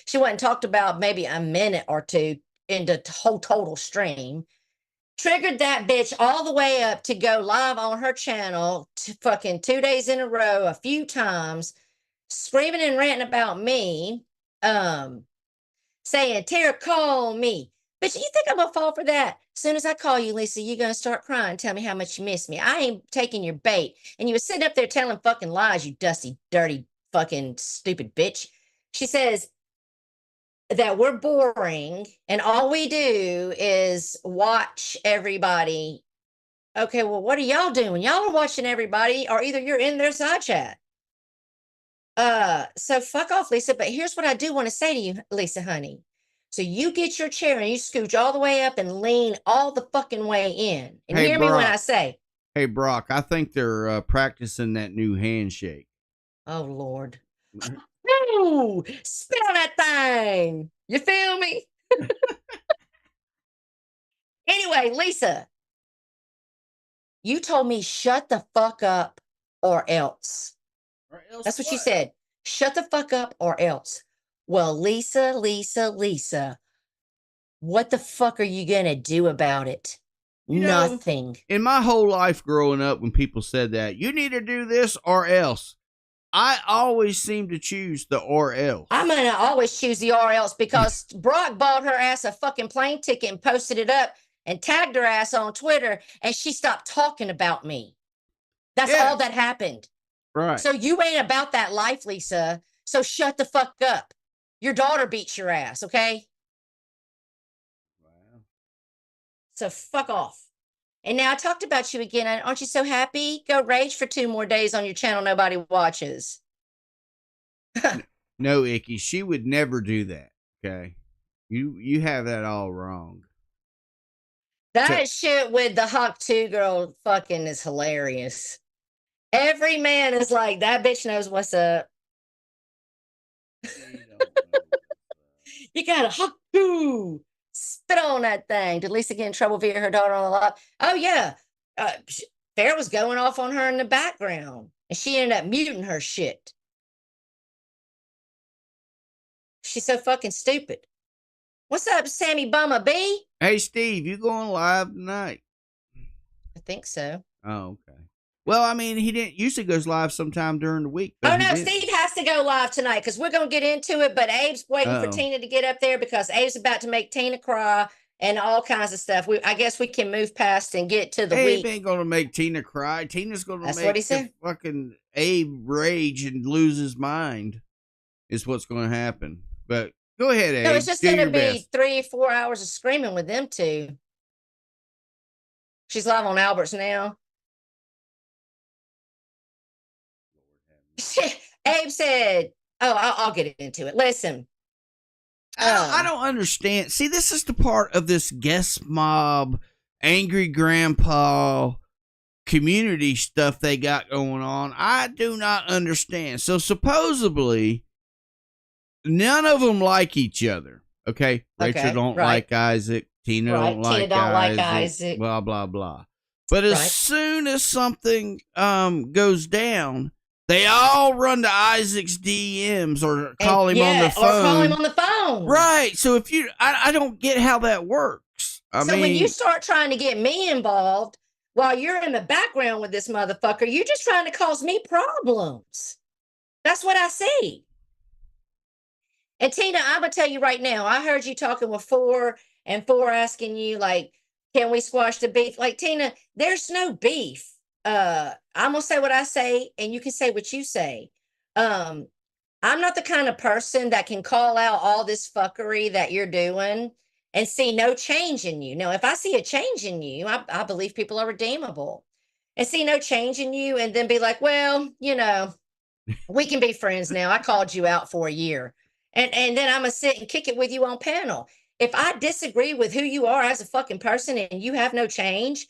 she wasn't talked about maybe a minute or two in the whole total stream. Triggered that bitch all the way up to go live on her channel fucking 2 days in a row, a few times, screaming and ranting about me, saying, Tara, call me. Bitch, you think I'm gonna fall for that? As soon as I call you, Lisa, you're gonna start crying, tell me how much you miss me. I ain't taking your bait. And you were sitting up there telling fucking lies, you dusty, dirty, fucking stupid bitch. She says that we're boring and all we do is watch everybody. Okay, well, what are y'all doing? Y'all are watching everybody, or either you're in their side chat. So fuck off, Lisa. But here's what I do want to say to you, Lisa, honey. So you get your chair and you scooch all the way up and lean all the fucking way in. And Hey, hear me when Brock. I say, Hey, Brock, I think they're practicing that new handshake. oh, Lord. Ooh, spit on that thing. You feel me? Anyway, Lisa, you told me shut the fuck up or else. That's what you said. Shut the fuck up or else. Well, Lisa, what the fuck are you gonna do about it? You know, Nothing. In my whole life growing up, when people said that, you need to do this or else, I always seem to choose the or else. I'm gonna always choose the or else because Brock bought her ass a fucking plane ticket and posted it up and tagged her ass on Twitter, and she stopped talking about me. That's all that happened. Right. So you ain't about that life, Lisa. So shut the fuck up. Your daughter beats your ass, okay? Wow. So fuck off. And now I talked about you again. Aren't you so happy? Go rage for 2 more days on your channel nobody watches. No, Icky, she would never do that. Okay. You have that all wrong. That shit with the Hawk 2 girl fucking is hilarious. Every man is like, that bitch knows what's up. You got a Hawk 2. Spit on that thing. Did Lisa get in trouble via her daughter on the live? Oh, yeah. Fair was going off on her in the background, and she ended up muting her shit. She's so fucking stupid. What's up, Sammy Bumma B? Hey, Steve, you going live tonight? I think so. Oh, okay. Well, I mean, he didn't usually goes live sometime during the week. Oh, no, Steve has to go live tonight because we're going to get into it, but Abe's waiting for Tina to get up there because Abe's about to make Tina cry and all kinds of stuff. I guess we can move past and get to the week. Abe ain't going to make Tina cry. Tina's going to That's make what he said. Fucking Abe rage and lose his mind is what's going to happen. But go ahead, Abe. No, it's just going to be 3-4 hours of screaming with them two. She's live on Albert's now. Abe said, oh, I'll get into it. Listen. I don't understand. See, this is the part of this guest mob, angry grandpa community stuff they got going on. I do not understand. So supposedly, none of them like each other. Okay? Rachel don't like Isaac. Tina don't like Isaac. Blah, blah, blah. But as soon as something goes down, they all run to Isaac's DMs or call him on the phone. Or call him on the phone. Right. So I don't get how that works. I mean, when you start trying to get me involved while you're in the background with this motherfucker, you're just trying to cause me problems. That's what I see. And Tina, I'm going to tell you right now, I heard you talking with Four and Four asking you, like, can we squash the beef? Like, Tina, there's no beef. I'm gonna say what I say, and you can say what you say. I'm not the kind of person that can call out all this fuckery that you're doing and see no change in you. Now, if I see a change in you, I believe people are redeemable, and see no change in you, and then be like, well, you know, we can be friends now. I called you out for a year, and then I'm gonna sit and kick it with you on panel. If I disagree with who you are as a fucking person and you have no change,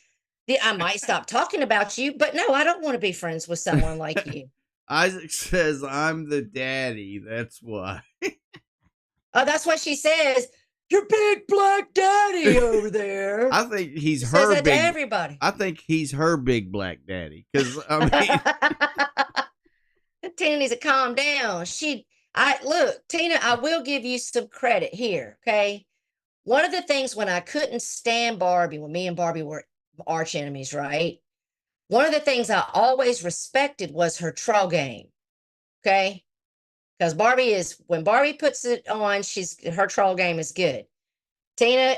I might stop talking about you, but no, I don't want to be friends with someone like you. Isaac says, I'm the daddy. That's why. Oh, that's what she says. Your big black daddy over there. I think he's She her says that big. to everybody. I think he's her big black daddy. Because, I mean, Tina needs to calm down. Tina, I will give you some credit here. Okay. One of the things when I couldn't stand Barbie, when me and Barbie were arch enemies, right? One of the things I always respected was her troll game. Okay. Because when Barbie puts it on, her troll game is good. Tina,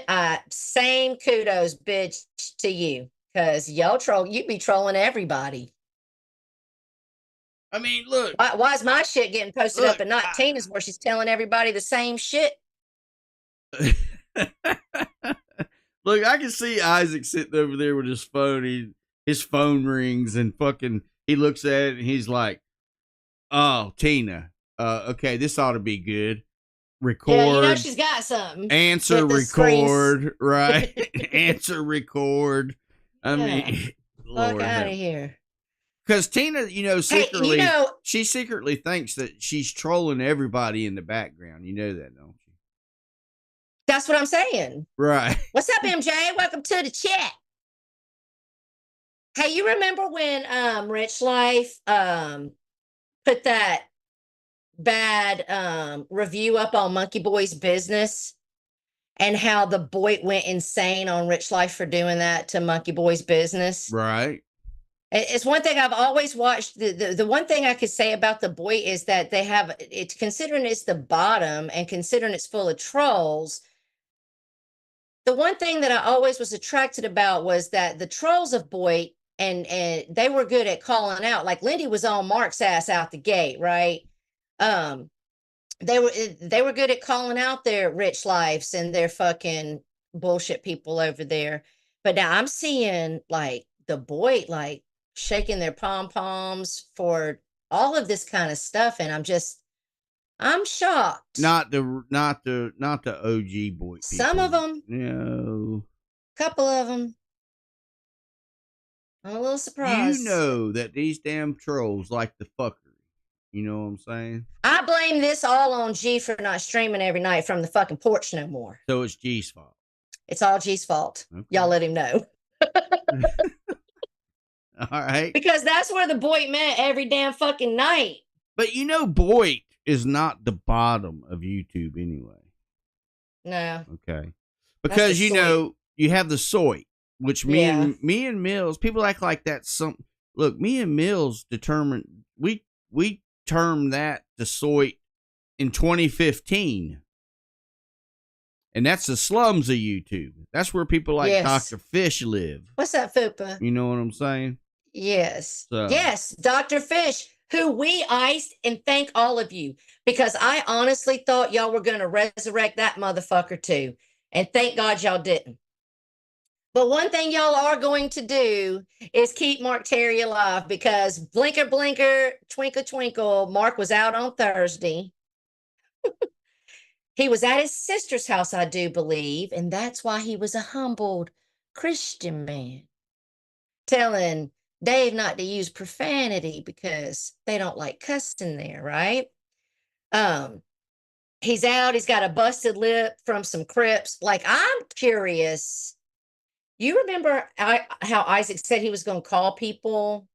same kudos, bitch, to you. Because you be trolling everybody. I mean, look. Why is my shit getting posted up and not Tina's, where she's telling everybody the same shit? Look, I can see Isaac sitting over there with his phone. His phone rings and fucking he looks at it and he's like, "Oh, Tina, okay, this ought to be good. Record, Yeah, you know she's got something. answer, With the record, right? Answer, record. I mean, Fuck Lord, out of here. because Tina, secretly, Hey, she secretly thinks that she's trolling everybody in the background. You know that, don't you? that's what I'm saying. Right. What's up, MJ? Welcome to the chat. Hey, you remember when Rich Life put that bad review up on Monkey Boy's business, and how the boy went insane on Rich Life for doing that to Monkey Boy's business? Right. It's one thing I've always watched. The one thing I could say about the boy is that it's considering it's the bottom and considering it's full of trolls. The one thing that I always was attracted about was that the trolls of Boy, and they were good at calling out. Like Lindy was on Mark's ass out the gate, right? They were good at calling out their Rich Lives and their fucking bullshit people over there. But now I'm seeing like the Boy like shaking their pom poms for all of this kind of stuff, and I'm shocked. Not the OG boy people. Some of them, No. couple of them. I'm a little surprised. You know that these damn trolls like the fuckery. You know what I'm saying? I blame this all on G for not streaming every night from the fucking porch no more. So it's G's fault. It's all G's fault. Okay. Y'all let him know. All right. Because that's where the boy met every damn fucking night. But Boyd is not the bottom of YouTube anyway. No. Okay. Because you have the soy, which me and Mills, people act like that's something. Look, me and Mills determined we termed that the soy in 2015. And that's the slums of YouTube. That's where people like Dr. Fish live. What's up, Fupa? You know what I'm saying? Yes. So. Yes, Dr. Fish, who we iced, and thank all of you, because I honestly thought y'all were going to resurrect that motherfucker too. And thank God y'all didn't. But one thing y'all are going to do is keep Mark Terry alive, because blinker, blinker, twinkle, twinkle, Mark was out on Thursday. He was at his sister's house, I do believe, and that's why he was a humbled Christian man, telling Dave not to use profanity because they don't like cussing there, right? He's out, he's got a busted lip from some Crips. Like, I'm curious. You remember how Isaac said he was going to call people?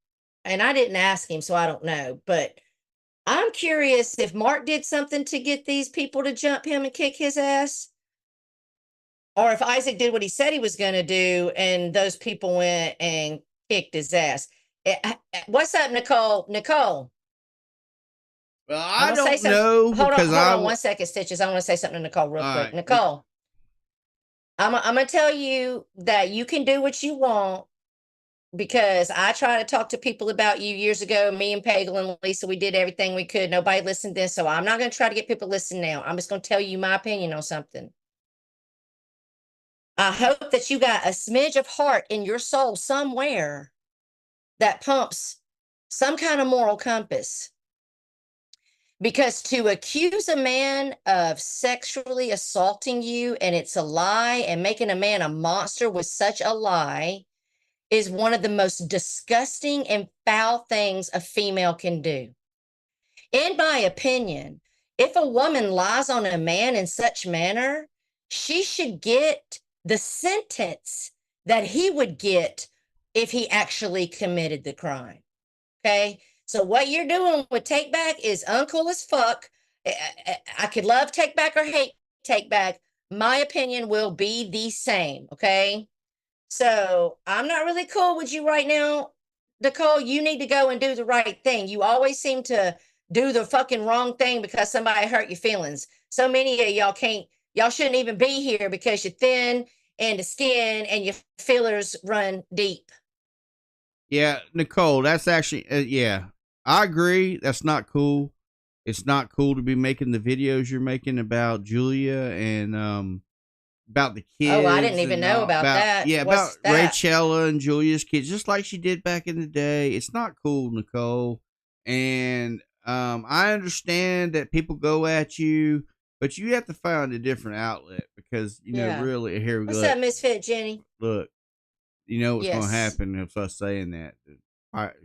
And I didn't ask him, so I don't know. But I'm curious if Mark did something to get these people to jump him and kick his ass, or if Isaac did what he said he was going to do and those people went and kicked his ass. What's up, Nicole? Nicole. Well, I don't know. Hold on 1 second, Stitches. I want to say something to Nicole real quick. Right. Nicole, I'm going to tell you that you can do what you want, because I tried to talk to people about you years ago. Me and Pagel and Lisa, we did everything we could. Nobody listened then, so I'm not going to try to get people to listen now. I'm just going to tell you my opinion on something. I hope that you got a smidge of heart in your soul somewhere that pumps some kind of moral compass. Because to accuse a man of sexually assaulting you, and it's a lie, and making a man a monster with such a lie, is one of the most disgusting and foul things a female can do. in my opinion, if a woman lies on a man in such manner, she should get the sentence that he would get if he actually committed the crime. Okay. So what you're doing with Take Back is uncool as fuck. I could love Take Back or hate Take Back. My opinion will be the same. Okay. So I'm not really cool with you right now, Nicole. You need to go and do the right thing. You always seem to do the fucking wrong thing because somebody hurt your feelings. So many of y'all shouldn't even be here because you're thin and the skin and your feelers run deep. Yeah, Nicole, that's actually, yeah, I agree. That's not cool. It's not cool to be making the videos you're making about Julia and about the kids. Oh, I didn't even know about that. Yeah, What's about that? Rachella and Julia's kids, just like she did back in the day. It's not cool, Nicole. And I understand that people go at you, but you have to find a different outlet because, you know, Yeah. really, here we What's go. up, Misfit Jenny? Look, you know what's going to Yes. happen if us saying that.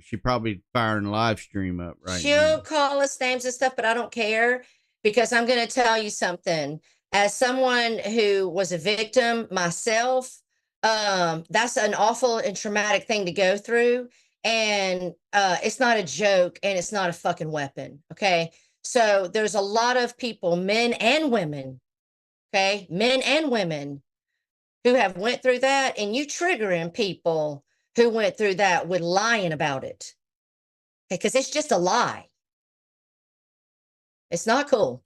She probably firing the live stream up right She'll now. call us names and stuff, but I don't care because I'm going to tell you something. As someone who was a victim myself, that's an awful and traumatic thing to go through. And it's not a joke and it's not a fucking weapon. Okay. So there's a lot of people, men and women, okay, men and women who have went through that, and you triggering people who went through that with lying about it. Because it's just a lie. It's not cool.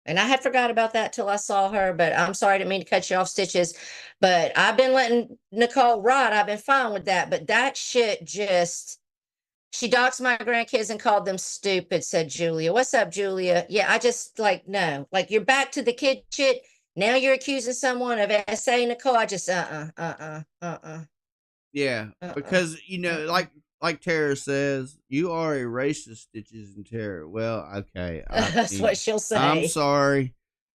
And I had forgot about that till I saw her, but I'm sorry, I didn't mean to cut you off, Stitches. But I've been letting Nicole ride. I've been fine with that. But that shit just, she doxed my grandkids and called them stupid, said Julia. What's up, Julia? Yeah, I just like, no. Like, you're back to the kid shit. Now you're accusing someone of SA, Nicole. I just, Yeah, because, you know, like Tara says, you are a racist, Stitches and Tara. Well, okay. that's what she'll say. I'm sorry.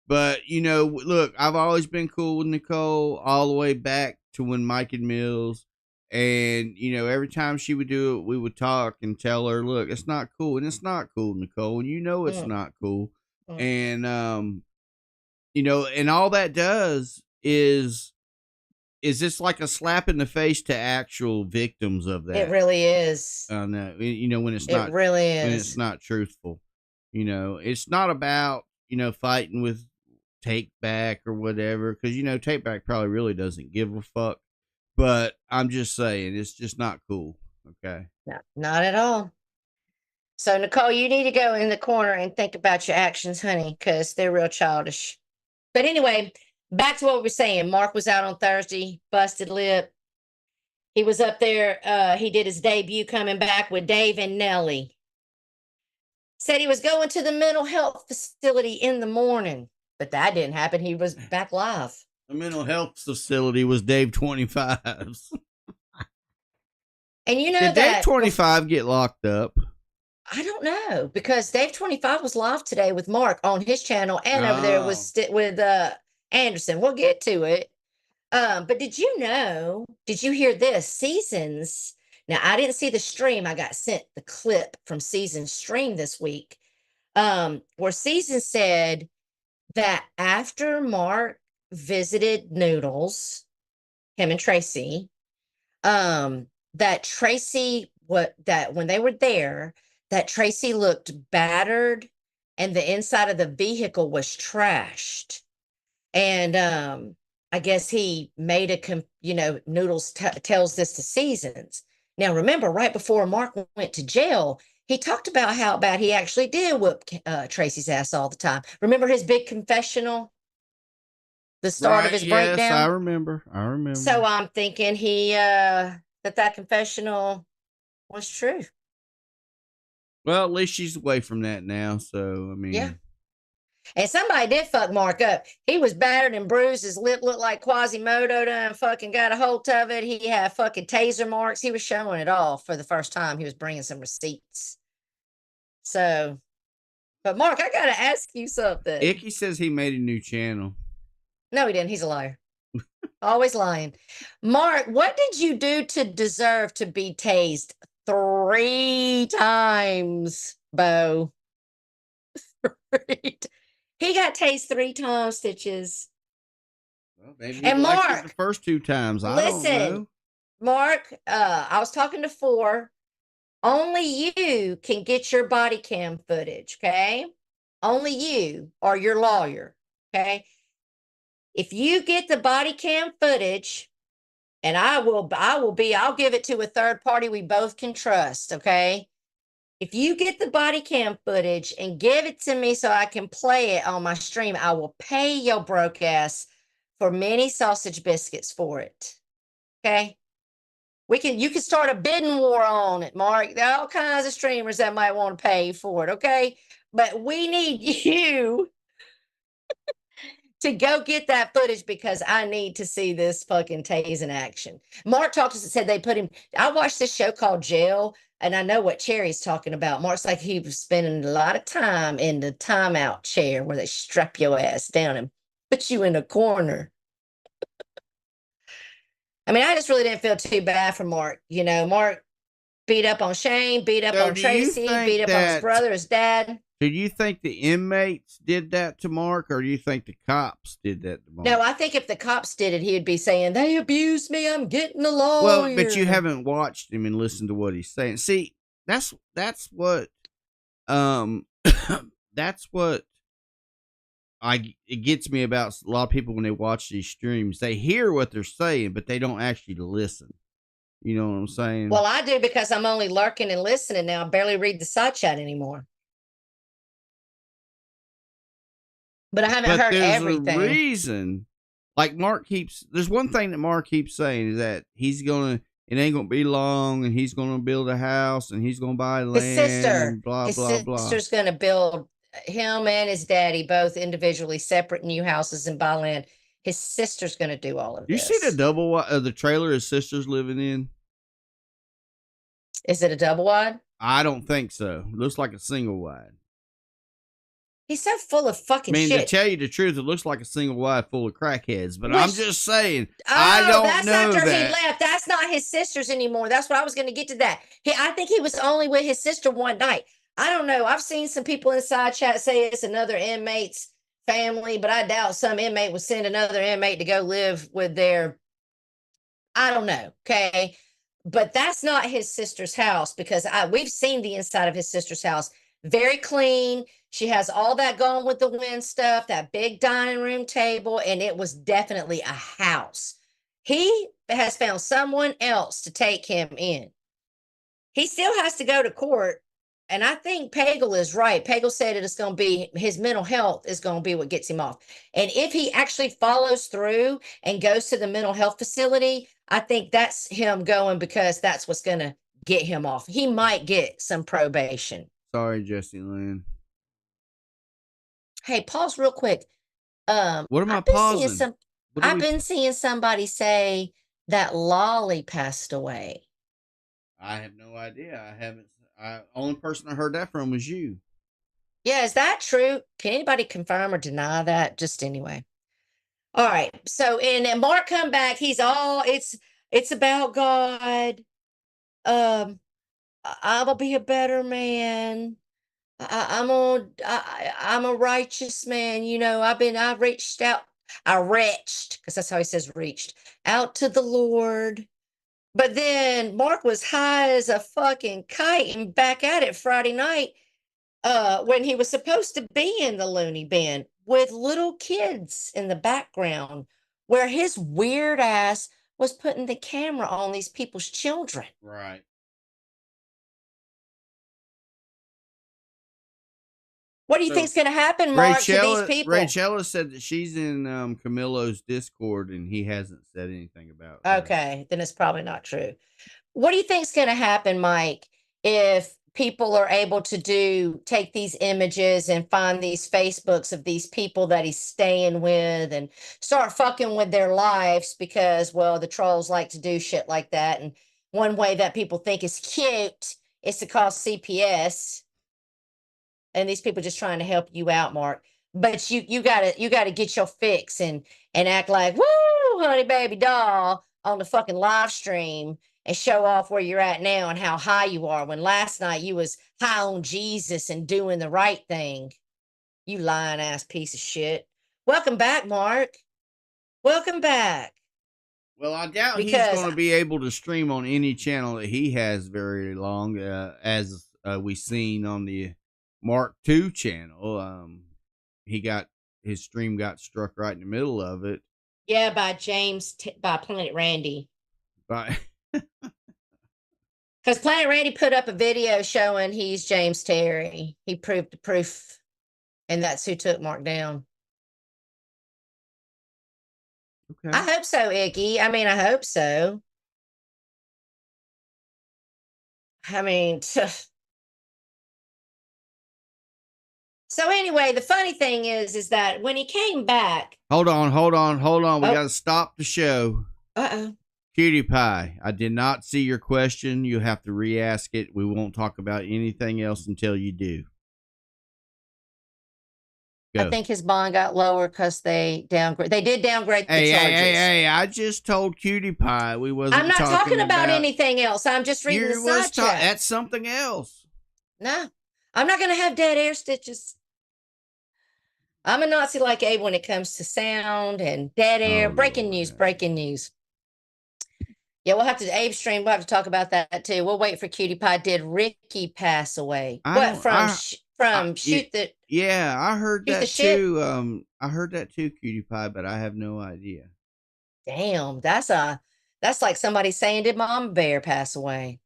But, you know, look, I've always been cool with Nicole all the way back to when Mike and Mills. And, you know, every time she would do it, we would talk and tell her, look, it's not cool. And it's not cool, Nicole. And you know it's not cool. And, you know, and all that does is this like a slap in the face to actual victims of that. It really is. No, you know, when it's not, It really is. when it's not truthful, you know, it's not about, you know, fighting with Take Back or whatever. Cause you know, Take Back probably really doesn't give a fuck, but I'm just saying it's just not cool. Okay. No, not at all. So, Nicole, you need to go in the corner and think about your actions, honey, because they're real childish. But anyway, back to what we were saying. Mark was out on Thursday, busted lip. He was up there. He did his debut coming back with Dave and Nellie. Said he was going to the mental health facility in the morning, but that didn't happen. He was back live. The mental health facility was Dave 25's. And you know Did that Dave 25 get locked up? I don't know, because Dave 25 was live today with Mark on his channel and over there with Anderson. We'll get to it. But did you hear this? Seasons. Now, I didn't see the stream. I got sent the clip from Season's stream this week, where Season said that after Mark visited Noodles, him and Tracy, that Tracy, that when they were there, that Tracy looked battered and the inside of the vehicle was trashed. And I guess he made Noodles tells this to Seasons. Now, remember, right before Mark went to jail, he talked about how bad he actually did whoop Tracy's ass all the time. Remember his big confessional? The start of his breakdown? Yes, I remember. So I'm thinking that confessional was true. Well, at least she's away from that now. So, I mean. Yeah. And somebody did fuck Mark up. He was battered and bruised. His lip looked like Quasimodo done fucking got a hold of it. He had fucking taser marks. He was showing it all for the first time. He was bringing some receipts. So, but Mark, I got to ask you something. Icky says he made a new channel. No, he didn't. He's a liar. Always lying. Mark, what did you do to deserve to be tased 3 times, Bo. He got tased 3 times, Stitches. Well, maybe he And liked it Mark, the first 2 times. I don't listen, know. Mark, I was talking to 4. Only you can get your body cam footage, okay? Only you or your lawyer, okay? If you get the body cam footage, and I'll give it to a third party we both can trust, okay? If you get the body cam footage and give it to me so I can play it on my stream, I will pay your broke ass for mini sausage biscuits for it. Okay? You can start a bidding war on it, Mark. There are all kinds of streamers that might want to pay for it, okay? But we need you to go get that footage because I need to see this fucking tase in action. Mark talked to us and said they put him. I watched this show called Jail, and I know what Cherry's talking about. Mark's like he was spending a lot of time in the timeout chair where they strap your ass down and put you in a corner. I mean, I just really didn't feel too bad for Mark. You know, Mark beat up on Shane, beat up So on do you Tracy, think beat up on his that- brother, his dad. Do you think the inmates did that to Mark, or do you think the cops did that to Mark? No, I think if the cops did it, he would be saying, they abused me. I'm getting a lawyer. Well, but you haven't watched him and listened to what he's saying. See, that's what that's what it gets me about a lot of people when they watch these streams. They hear what they're saying, but they don't actually listen. You know what I'm saying? Well, I do because I'm only lurking and listening now. I barely read the side chat anymore. But I haven't heard there's everything. a reason. Like there's one thing that Mark keeps saying is that it ain't gonna be long, and he's gonna build a house, and he's gonna buy land. His sister, and blah his blah blah. sister's going to build him and his daddy both individually separate new houses and buy land. His sister's going to do all of You this. see the trailer his sister's living in? Is it a double wide? I don't think so. Looks like a single wide. He's so full of fucking I mean, shit. to tell you the truth, it looks like a single wide full of crackheads. But Which- I'm just saying, I don't that's know after that. he left. That's not his sister's anymore. That's what I was going to get to that. I think he was only with his sister one night. I don't know. I've seen some people inside chat say it's another inmate's family, but I doubt some inmate would send another inmate to go live with their, I don't know. Okay. But that's not his sister's house because we've seen the inside of his sister's house. Very clean. She has all that going with the wind stuff, that big dining room table, and it was definitely a house. He has found someone else to take him in. He still has to go to court. And I think Pagel is right. Pagel said it's going to be his mental health is going to be what gets him off. And if he actually follows through and goes to the mental health facility, I think that's him going because that's what's going to get him off. He might get some probation. Sorry, Jesse Lynn. Hey, pause real quick. What am I I've been pausing? seeing What are I've we- been seeing somebody say that Lolly passed away. I have no idea. I haven't. Only person I heard that from was you. Yeah, is that true? Can anybody confirm or deny that? Just anyway. All right. So and Mark come back. He's all it's about God. I will be a better man. I'm a righteous man. You know, I reached out. I reached because that's how he says reached out to the Lord. But then Mark was high as a fucking kite and back at it Friday night when he was supposed to be in the loony bin with little kids in the background where his weird ass was putting the camera on these people's children. Right. What do you So, think's going to happen, Mark, to these people? Rachella said that she's in Camilo's Discord and he hasn't said anything about her. Okay, then it's probably not true. What do you think's going to happen, Mike, if people are able to take these images and find these Facebooks of these people that he's staying with and start fucking with their lives because, well, the trolls like to do shit like that. And one way that people think is cute is to call CPS. And these people just trying to help you out, Mark. But you gotta get your fix and act like, woo, honey baby doll on the fucking live stream and show off where you're at now and how high you are when last night you was high on Jesus and doing the right thing. You lying ass piece of shit. Welcome back, Mark. Welcome back. Well, I doubt he's Because going to be able to stream on any channel that he has very long, as we seen on the Mark II channel. He got his stream got struck right in the middle of it. yeah, by by Planet Randy. But Because Planet Randy put up a video showing he's James Terry. He proved the proof, and that's who took Mark down. okay. I hope so, Iggy. I mean, I hope so. I mean, so anyway, the funny thing is that when he came back, Hold on. We Oh. got to stop the show. uh-oh. Cutie Pie, I did not see your question. You'll have to re-ask it. We won't talk about anything else until you do. Go. I think his bond got lower because they downgrade. They did downgrade the Hey, charges. hey! I just told Cutie Pie we wasn't. I'm not talking about anything else. I'm just reading the side chat. That's something else. No, I'm not going to have dead air stitches. I'm a Nazi like Abe when it comes to sound and dead air. Oh, breaking Lord. news. Yeah, we'll have to Abe stream. We'll have to talk about that too. We'll wait for Cutie Pie. Did Ricky pass away? Shoot the? Yeah, I heard Shoot the that shit? too. I heard that too, Cutie Pie, but I have no idea. Damn, that's like somebody saying, did Mama Bear pass away?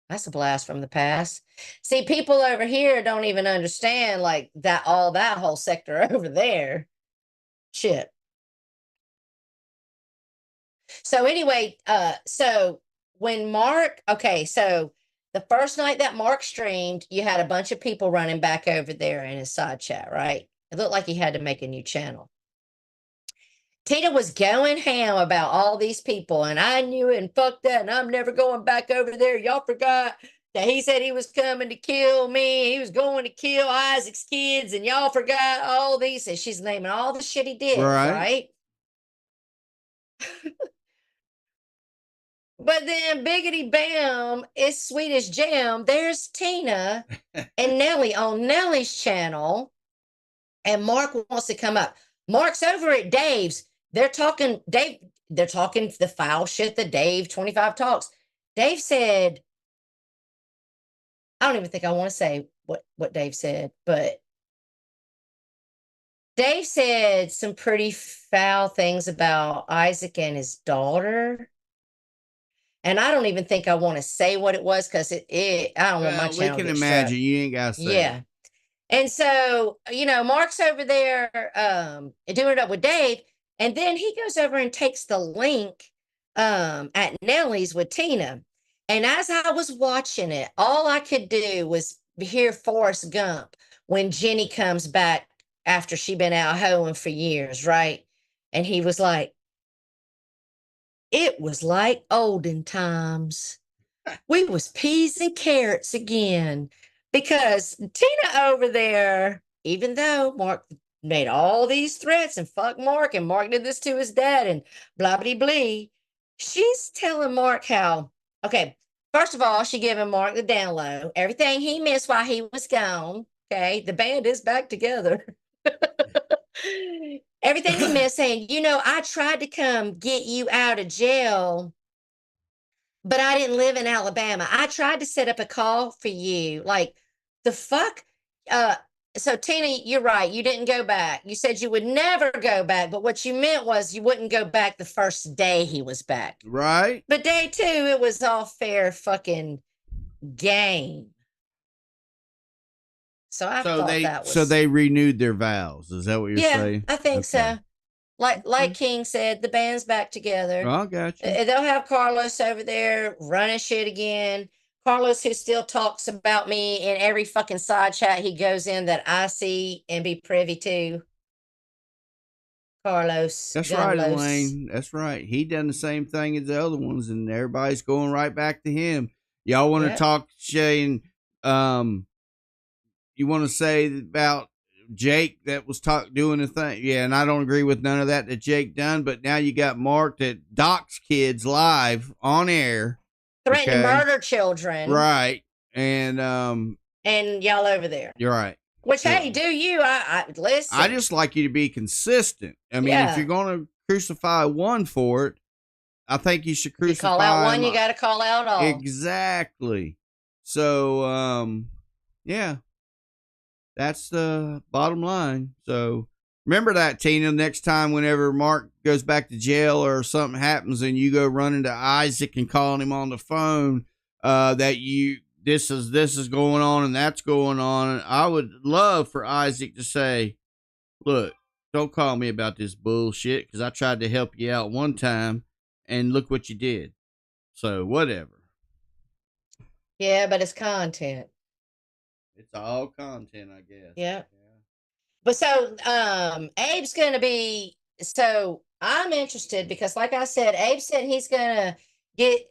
That's a blast from the past. See, people over here don't even understand like that whole sector over there. Shit. So anyway, so when so the first night that Mark streamed, you had a bunch of people running back over there in his side chat, right? It looked like he had to make a new channel. Tina was going ham about all these people, and I knew it, and fuck that, and I'm never going back over there. Y'all forgot that he said he was coming to kill me. He was going to kill Isaac's kids, and y'all forgot all these. And she's naming all the shit he did, right? But then biggity bam, it's Swedish Jam. There's Tina and Nelly on Nelly's channel. And Mark wants to come up. Mark's over at Dave's. They're talking the foul shit that Dave 25 talks. Dave said, I don't even think I want to say what Dave said, but Dave said some pretty foul things about Isaac and his daughter. And I don't even think I want to say what it was because I don't want my channel. We can imagine. You ain't got to say. Yeah. And so, Mark's over there doing it up with Dave. And then he goes over and takes the link at Nelly's with Tina. And as I was watching it, all I could do was hear Forrest Gump when Jenny comes back after she'd been out hoeing for years, right? And he was like, it was like olden times. We was peas and carrots again. Because Tina over there, even though Mark made all these threats and fuck Mark, and Mark did this to his dad and blah, blah, blah, she's telling Mark how, okay, first of all, she giving Mark the down low. Everything he missed while he was gone, okay, the band is back together. Everything he missed, saying, I tried to come get you out of jail, but I didn't live in Alabama. I tried to set up a call for you. Like, the fuck? So Tina, you're right. You didn't go back. You said you would never go back, but what you meant was you wouldn't go back the first day he was back. Right. But day 2, it was all fair fucking game. So I thought that was... So they renewed their vows. Is that what you're saying? I think so. Like King said, the band's back together. Oh, I got you. They'll have Carlos over there running shit again. Carlos, who still talks about me in every fucking side chat he goes in that I see and be privy to. Carlos. That's right, Elaine. That's right. He done the same thing as the other ones, and everybody's going right back to him. Y'all want to talk, Shane? You want to say about Jake that was doing the thing. Yeah, and I don't agree with none of that Jake done. But now you got Mark that docks kids live on air, threatening to murder children, right? And y'all over there. You're right. Which, hey, do you? I listen. I just like you to be consistent. I mean, if you're going to crucify one for it, I think you should crucify. You call out one, you got to call out all. Exactly. So, yeah, that's the bottom line. So remember that, Tina, next time whenever Mark goes back to jail or something happens and you go running to Isaac and calling him on the phone, that this is going on and that's going on. And I would love for Isaac to say, look, don't call me about this bullshit because I tried to help you out one time and look what you did. So whatever. Yeah, but it's content. It's all content, I guess. Yeah. But so Abe's going to be, so I'm interested because like I said, Abe said he's going to get,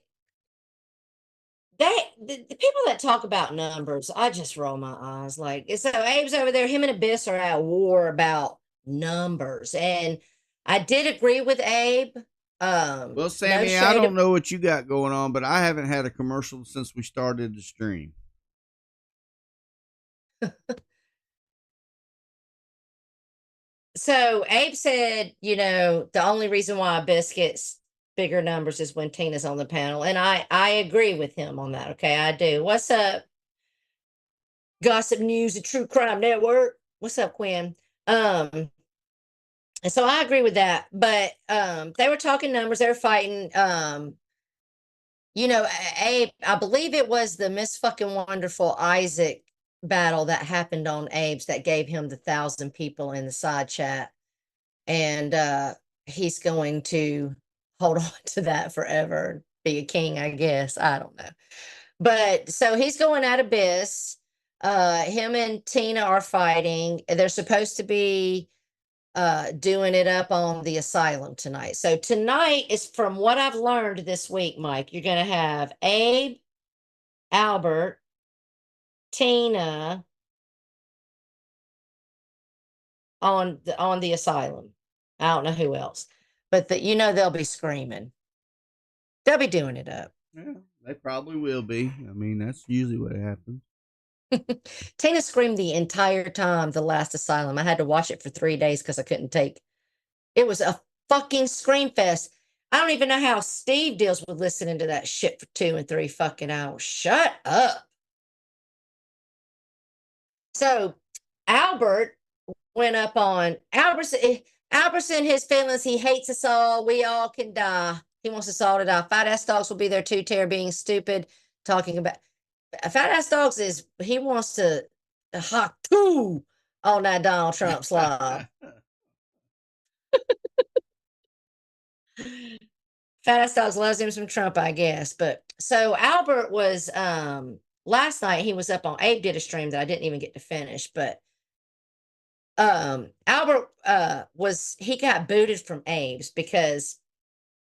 the people that talk about numbers, I just roll my eyes. Like, so Abe's over there, him and Abyss are at war about numbers. And I did agree with Abe. Well, Sammy, I don't know what you got going on, but I haven't had a commercial since we started the stream. So Abe said, the only reason why Abyss gets bigger numbers is when Tina's on the panel. And I agree with him on that. Okay, I do. What's up? Gossip News, the True Crime Network. What's up, Quinn? And so I agree with that. But they were talking numbers, they were fighting. Abe, I believe it was the Miss Fucking Wonderful Isaac battle that happened on Abe's that gave him the 1,000 people in the side chat. And he's going to hold on to that forever, be a king, I guess. I don't know. But so he's going at Abyss. Him and Tina are fighting. They're supposed to be doing it up on the asylum tonight. So tonight is, from what I've learned this week, Mike, you're going to have Abe, Albert, Tina on the asylum. I don't know who else, but they'll be screaming. They'll be doing it up. Yeah, they probably will be. I mean, that's usually what happens. Tina screamed the entire time the last asylum. I had to watch it for 3 days because I couldn't take it. Was a fucking scream fest. I don't even know how Steve deals with listening to that shit for 2 and 3 fucking hours. Shut up. So Albert went up on Albert's in his feelings. He hates us all. We all can die. He wants us all to die. Fat ass dogs will be there too. Tara being stupid, talking about fat ass dogs he wants to hawk too on that Donald Trump slide. Fat ass dogs loves him some Trump, I guess. But so Albert was last night he was up on Abe did a stream that I didn't even get to finish, but Albert he got booted from Abe's because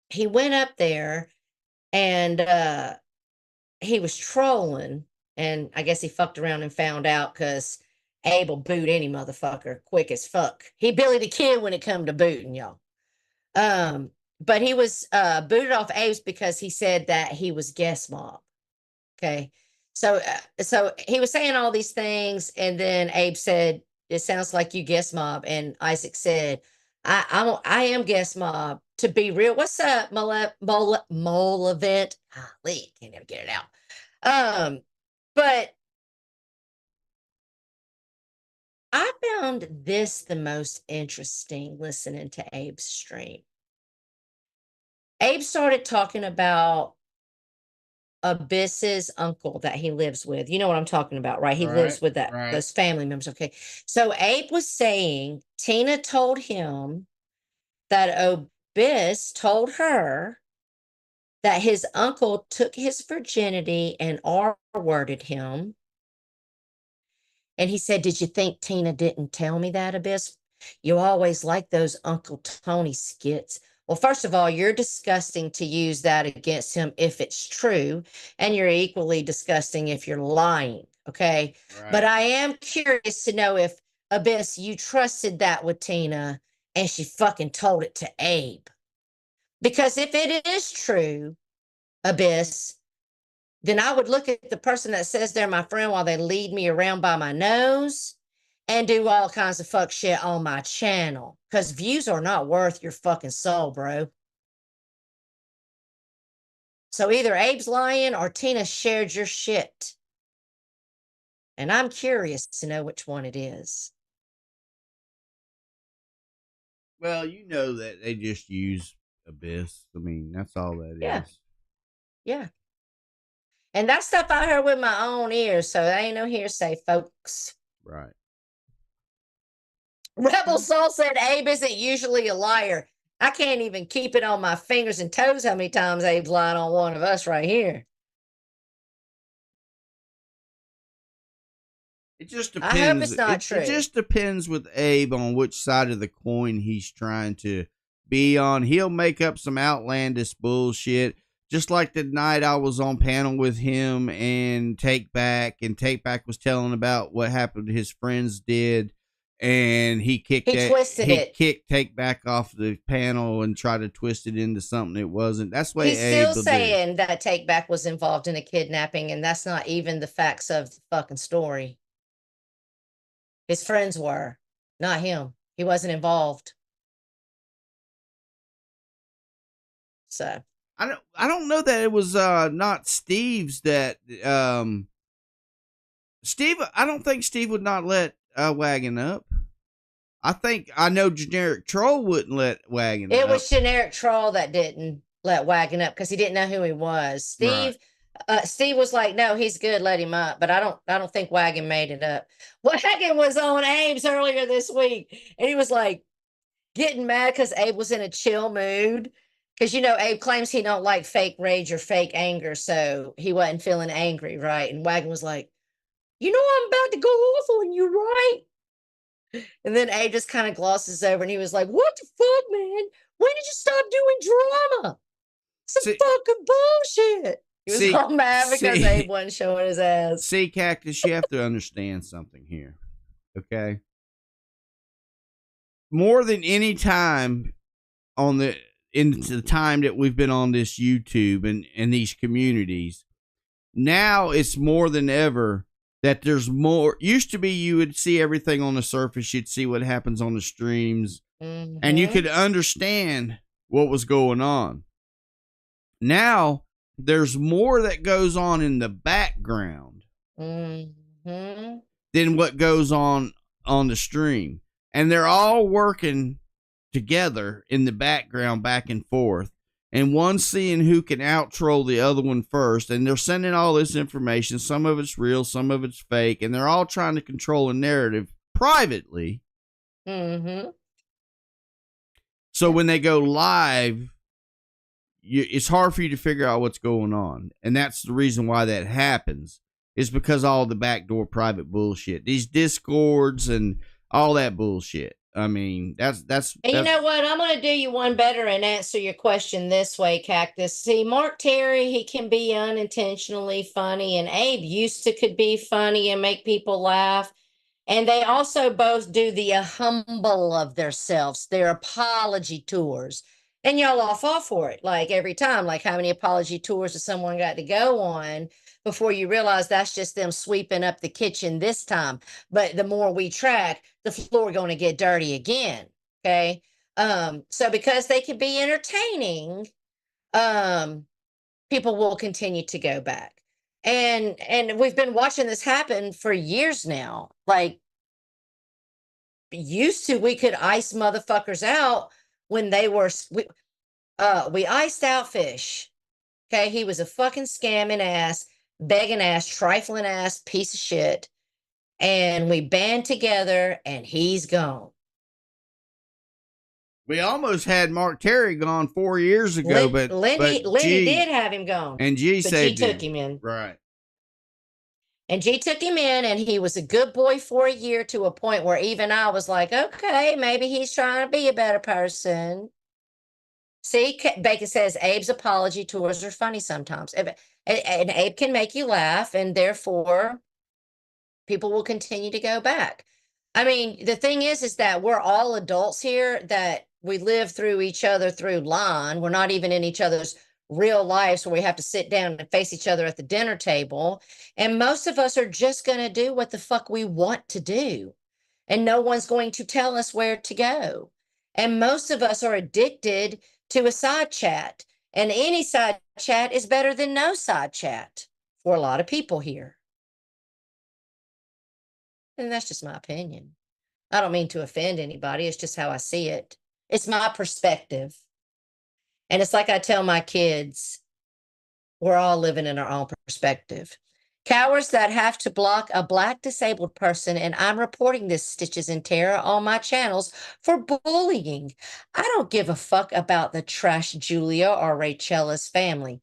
he went up there and he was trolling, and I guess he fucked around and found out because Abe will boot any motherfucker quick as fuck. He Billy the Kid when it come to booting, y'all. But he was booted off Abe's because he said that he was guest mob. Okay. So he was saying all these things, and then Abe said, it sounds like you guest mob. And Isaac said, I am guest mob. To be real, what's up, mole event? Golly, can't ever get it out. But I found this the most interesting listening to Abe's stream. Abe started talking about Abyss's uncle that he lives with. You know what I'm talking about, right? He lives with those family members. Okay. So Abe was saying Tina told him that Abyss told her that his uncle took his virginity and R-worded him. And he said, did you think Tina didn't tell me that, Abyss? You always like those Uncle Tony skits. Well, first of all, you're disgusting to use that against him if it's true, and you're equally disgusting if you're lying, okay? Right. But I am curious to know if Abyss, you trusted that with Tina and she fucking told it to Abe. Because if it is true, Abyss, then I would look at the person that says they're my friend while they lead me around by my nose and do all kinds of fuck shit on my channel. Because views are not worth your fucking soul, bro. So either Abe's lying or Tina shared your shit. And I'm curious to know which one it is. Well, you know that they just use Abyss. I mean, that's all that is. Yeah. And that stuff I heard with my own ears, so that ain't no hearsay, folks. Right. Rebel Soul said Abe isn't usually a liar. I can't even keep it on my fingers and toes how many times Abe's lied on one of us right here. It just I hope depends. it's not true. It just depends with Abe on which side of the coin he's trying to be on. He'll make up some outlandish bullshit. Just like the night I was on panel with him and Take Back was telling about what happened his friends did, and he kicked Take Back off the panel and tried to twist it into something it wasn't. That's what he's Abe still saying that Take Back was involved in a kidnapping, and that's not even the facts of the fucking story. His friends were, not him. He wasn't involved. So I don't know that it was not Steve's that Steve. I don't think Steve would not let Wagon up. I know Generic Troll wouldn't let Wagon up. It was Generic Troll that didn't let Wagon up because he didn't know who he was. Steve was like, no, he's good, let him up. But I don't think Wagon made it up. Wagon was on Abe's earlier this week, and he was like getting mad because Abe was in a chill mood. Because, Abe claims he don't like fake rage or fake anger, so he wasn't feeling angry, right? And Wagon was like, I'm about to go off on you, right? And then Abe just kind of glosses over, and he was like, what the fuck, man? When did you stop doing drama? Some fucking bullshit. He was all mad because Abe wasn't showing his ass. See, Cactus, you have to understand something here, okay? More than any time into the time that we've been on this YouTube and these communities, now it's more than ever that there's more. Used to be you would see everything on the surface, you'd see what happens on the streams, and you could understand what was going on. Now there's more that goes on in the background than what goes on the stream, and they're all working together in the background back and forth, and one seeing who can out troll the other one first, and they're sending all this information. Some of it's real, some of it's fake, and they're all trying to control a narrative privately. So when they go live, it's hard for you to figure out what's going on, and that's the reason why that happens, is because all the backdoor private bullshit, these discords and all that bullshit. I mean, that's. And you know what? I'm going to do you one better and answer your question this way, Cactus. See, Mark Terry, he can be unintentionally funny, and Abe could be funny and make people laugh. And they also both do the humble of themselves, their apology tours. And y'all all fall for it, like every time. Like, how many apology tours has someone got to go on before you realize that's just them sweeping up the kitchen this time? But the more we track, the floor going to get dirty again. Okay. So because they can be entertaining, people will continue to go back. And we've been watching this happen for years now. Like, used to, we could ice motherfuckers out when they were, we iced out Fish. Okay. He was a fucking scamming ass, begging ass, trifling ass piece of shit. And we band together and he's gone. We almost had Mark Terry gone 4 years ago, but Lindy did have him gone. And G saved him. Took him in. Right. And G took him in, and he was a good boy for a year, to a point where even I was like, okay, maybe he's trying to be a better person. See, Bacon says Abe's apology tours are funny sometimes. And Abe can make you laugh, and therefore people will continue to go back. I mean, the thing is that we're all adults here, that we live through each other through line. We're not even in each other's real lives where we have to sit down and face each other at the dinner table. And most of us are just going to do what the fuck we want to do. And no one's going to tell us where to go. And most of us are addicted to a side chat. And any side chat is better than no side chat for a lot of people here. And that's just my opinion. I don't mean to offend anybody. It's just how I see it. It's my perspective. And it's like I tell my kids, we're all living in our own perspective. Cowards that have to block a Black disabled person, and I'm reporting this, Stitches and Terror, on my channels for bullying. I don't give a fuck about the trash Julia or Rachella's family.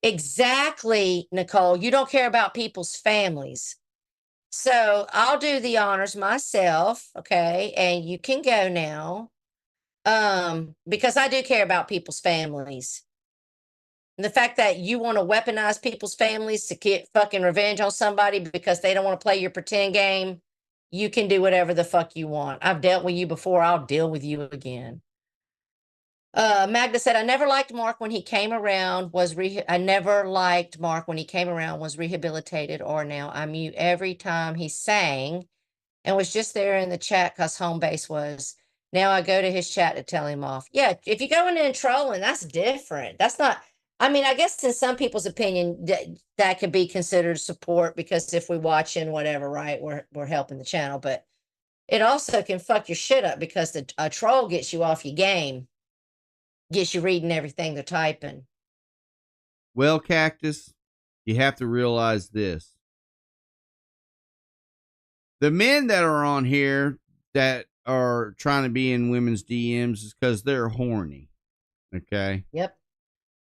Exactly, Nicole. You don't care about people's families. So I'll do the honors myself, okay? And you can go now. Because I do care about people's families. And the fact that you want to weaponize people's families to get fucking revenge on somebody because they don't want to play your pretend game, you can do whatever the fuck you want. I've dealt with you before, I'll deal with you again. Magda said, I never liked Mark when he came around, I never liked Mark when he came around, was rehabilitated, or now I mute every time he sang and was just there in the chat because home base was. Now I go to his chat to tell him off. Yeah, if you go in and trolling, that's different. That's not, I mean, I guess in some people's opinion, that could be considered support because if we watching whatever, right, we're helping the channel. But it also can fuck your shit up because a troll gets you off your game, gets you reading everything they're typing. Well, Cactus, you have to realize this. The men that are on here that are trying to be in women's DMs is because they're horny. Okay? Yep.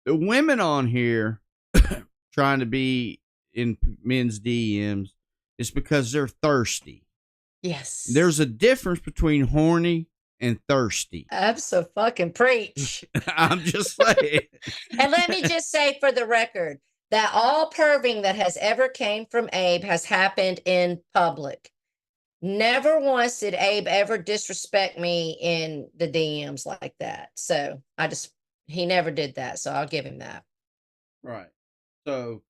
The women on here trying to be in men's DMs is because they're thirsty. Yes. There's a difference between horny and thirsty. Fucking preach. I'm just saying. And let me just say for the record that all perving that has ever came from Abe has happened in public. Never once did Abe ever disrespect me in the DMs like that. So he never did that. So I'll give him that. Right. So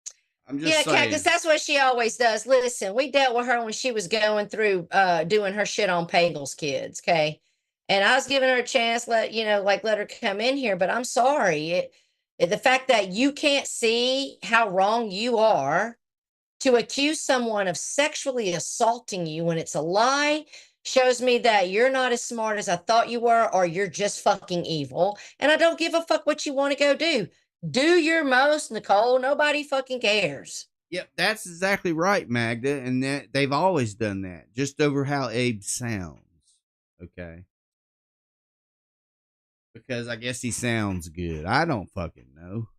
I'm just saying. Cactus, that's what she always does. Listen, we dealt with her when she was going through doing her shit on Pagel's kids, okay? And I was giving her a chance, let her come in here, but I'm sorry. The fact that you can't see how wrong you are to accuse someone of sexually assaulting you when it's a lie shows me that you're not as smart as I thought you were, or you're just fucking evil. And I don't give a fuck what you want to go do. Do your most, Nicole. Nobody fucking cares. Yep, that's exactly right, Magda. And that they've always done that, just over how Abe sounds. Okay. Because I guess he sounds good. I don't fucking know.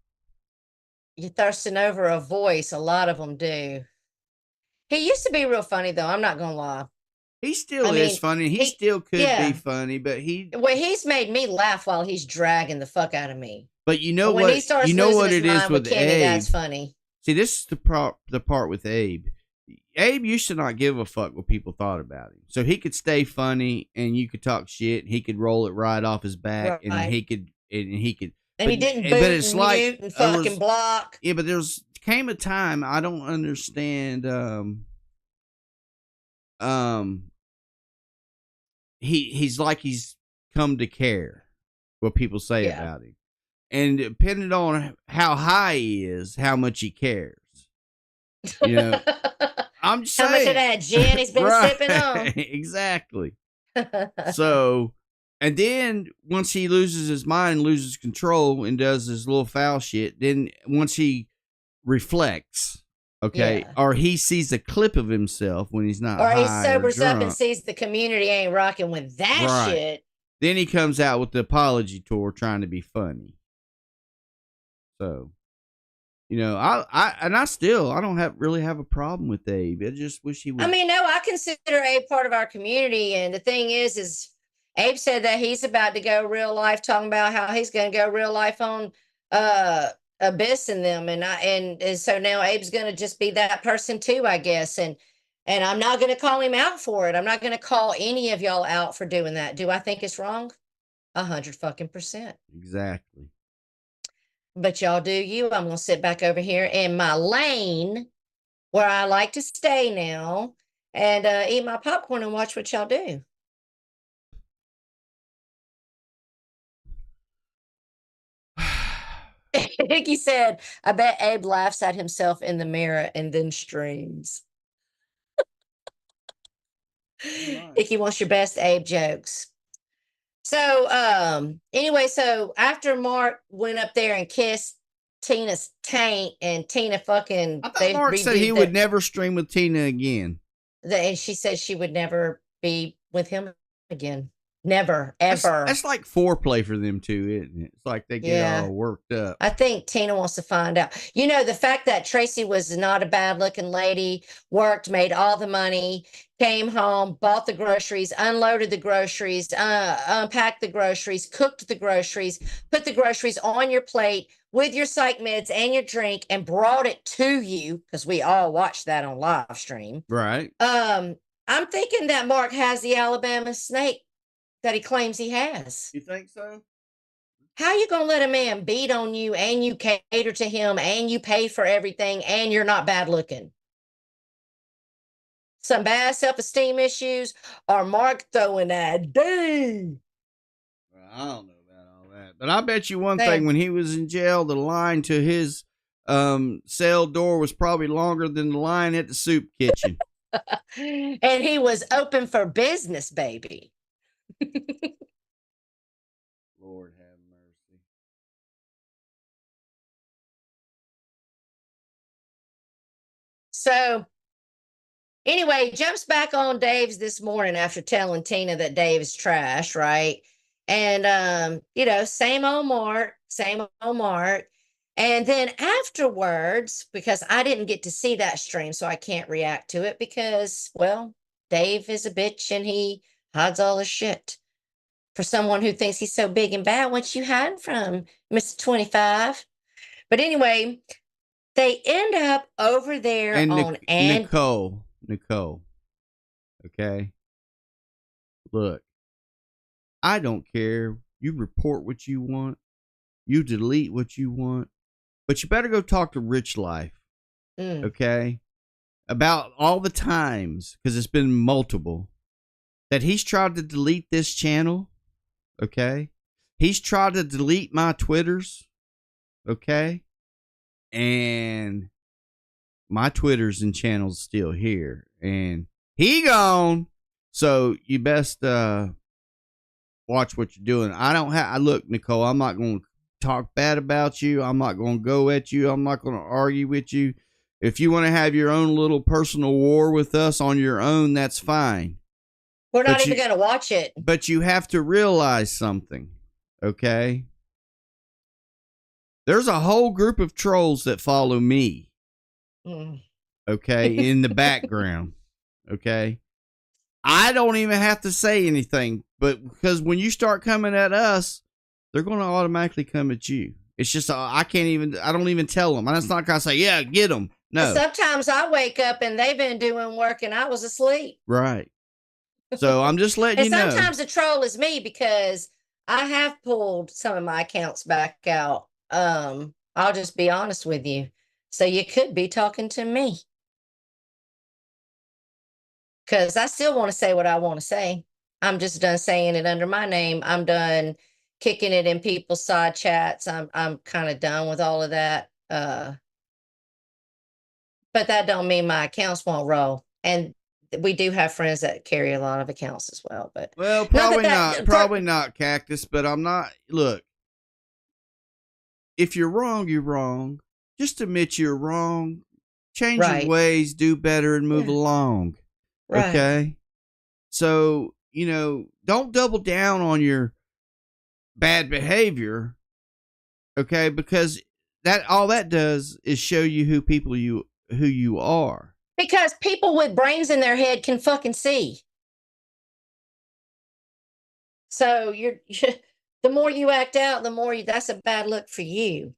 You're thirsting over a voice. A lot of them do. He used to be real funny, though. I'm not going to lie. He still is funny. He still could yeah. be funny, but he's made me laugh while he's dragging the fuck out of me. But you know when what? He starts you know what his it is with Kenny, Abe. That's funny. See, this is the part with Abe. Abe used to not give a fuck what people thought about him, so he could stay funny, and you could talk shit. And he could roll it right off his back, right. and he could. And but, he didn't boot but it's and like, mute and fucking block. Yeah, but came a time I don't understand. He's like he's come to care what people say about him, and depending on how high he is, how much he cares. You know, I'm just saying. How much of that gin he's been sipping on? Exactly. So, and then once he loses his mind, loses control, and does his little foul shit, then once he reflects, okay, or he sees a clip of himself when he's not or high he sobers or up drunk, and sees the community ain't rocking with that shit. Then he comes out with the apology tour trying to be funny. So, you know, I don't really have a problem with Abe. I just wish he would. I mean, no, I consider Abe part of our community, and the thing is Abe said that he's about to go real life, talking about how he's going to go real life on Abyss and them, and so now Abe's going to just be that person too, I guess. And And I'm not going to call him out for it. I'm not going to call any of y'all out for doing that. Do I think it's wrong? 100% Exactly. But y'all do you. I'm going to sit back over here in my lane where I like to stay now and eat my popcorn and watch what y'all do. Hickey said, I bet Abe laughs at himself in the mirror and then streams. Hickey wants your best Abe jokes. So anyway, so after Mark went up there and kissed Tina's taint and Tina fucking I thought Mark said he would never stream with Tina again. And she said she would never be with him again. Never, ever. That's like foreplay for them two, isn't it? It's like they get all worked up. I think Tina wants to find out. You know, the fact that Tracy was not a bad looking lady, worked, made all the money, came home, bought the groceries, unloaded the groceries, unpacked the groceries, cooked the groceries, put the groceries on your plate with your psych meds and your drink and brought it to you, because we all watched that on live stream. Right. I'm thinking that Mark has the Alabama snake that he claims he has. You think so? How you gonna let a man beat on you and you cater to him and you pay for everything and you're not bad looking? Some bad self-esteem issues, or Mark throwing that D? Well, I don't know about all that, but I bet you one thing: when he was in jail, the line to his cell door was probably longer than the line at the soup kitchen. And he was open for business, baby. Lord have mercy. So anyway, jumps back on Dave's this morning after telling Tina that Dave is trash, right? And you know, same old Mark, same old Mark. And then afterwards, because I didn't get to see that stream, so I can't react to it because, well, Dave is a bitch and he hides all his shit. For someone who thinks he's so big and bad, what you hiding from, Mr. 25? But anyway, they end up over there and on Nicole. Okay. Look, I don't care. You report what you want. You delete what you want. But you better go talk to Rich Life. Okay? About all the times, because it's been multiple, that he's tried to delete this channel. Okay? He's tried to delete my Twitters. Okay? And my Twitters and channel's still here. And he gone. So you best watch what you're doing. Look, Nicole, I'm not going to talk bad about you. I'm not going to go at you. I'm not going to argue with you. If you want to have your own little personal war with us on your own, that's fine. We're not even going to watch it. But you have to realize something, okay? There's a whole group of trolls that follow me, okay, in the background, okay? I don't even have to say anything, but because when you start coming at us, they're going to automatically come at you. It's just, I don't even tell them. It's not going to say, yeah, get them. No. Sometimes I wake up and they've been doing work and I was asleep. Right. So I'm just letting you know. And sometimes the troll is me because I have pulled some of my accounts back out. I'll just be honest with you. So you could be talking to me. Because I still want to say what I want to say. I'm just done saying it under my name. I'm done kicking it in people's side chats. I'm kind of done with all of that. But that don't mean my accounts won't roll. And we do have friends that carry a lot of accounts as well. But well, probably not Cactus, but I'm not. Look, if you're wrong, you're wrong. Just admit you're wrong. Change your ways, do better, and move along. Right. Okay? So, don't double down on your bad behavior. Okay? Because all that does is show you who you are. Because people with brains in their head can fucking see. So the more you act out, the more that's a bad look for you.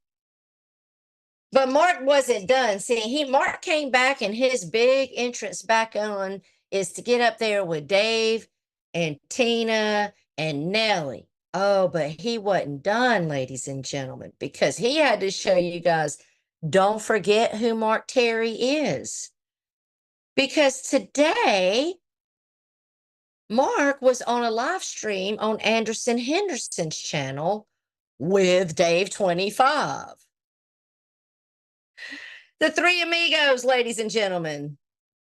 But Mark wasn't done. See, Mark came back, and his big entrance back on is to get up there with Dave and Tina and Nellie. Oh, but he wasn't done, ladies and gentlemen, because he had to show you guys, don't forget who Mark Terry is. Because today, Mark was on a live stream on Anderson Henderson's channel with Dave 25. The three amigos, ladies and gentlemen.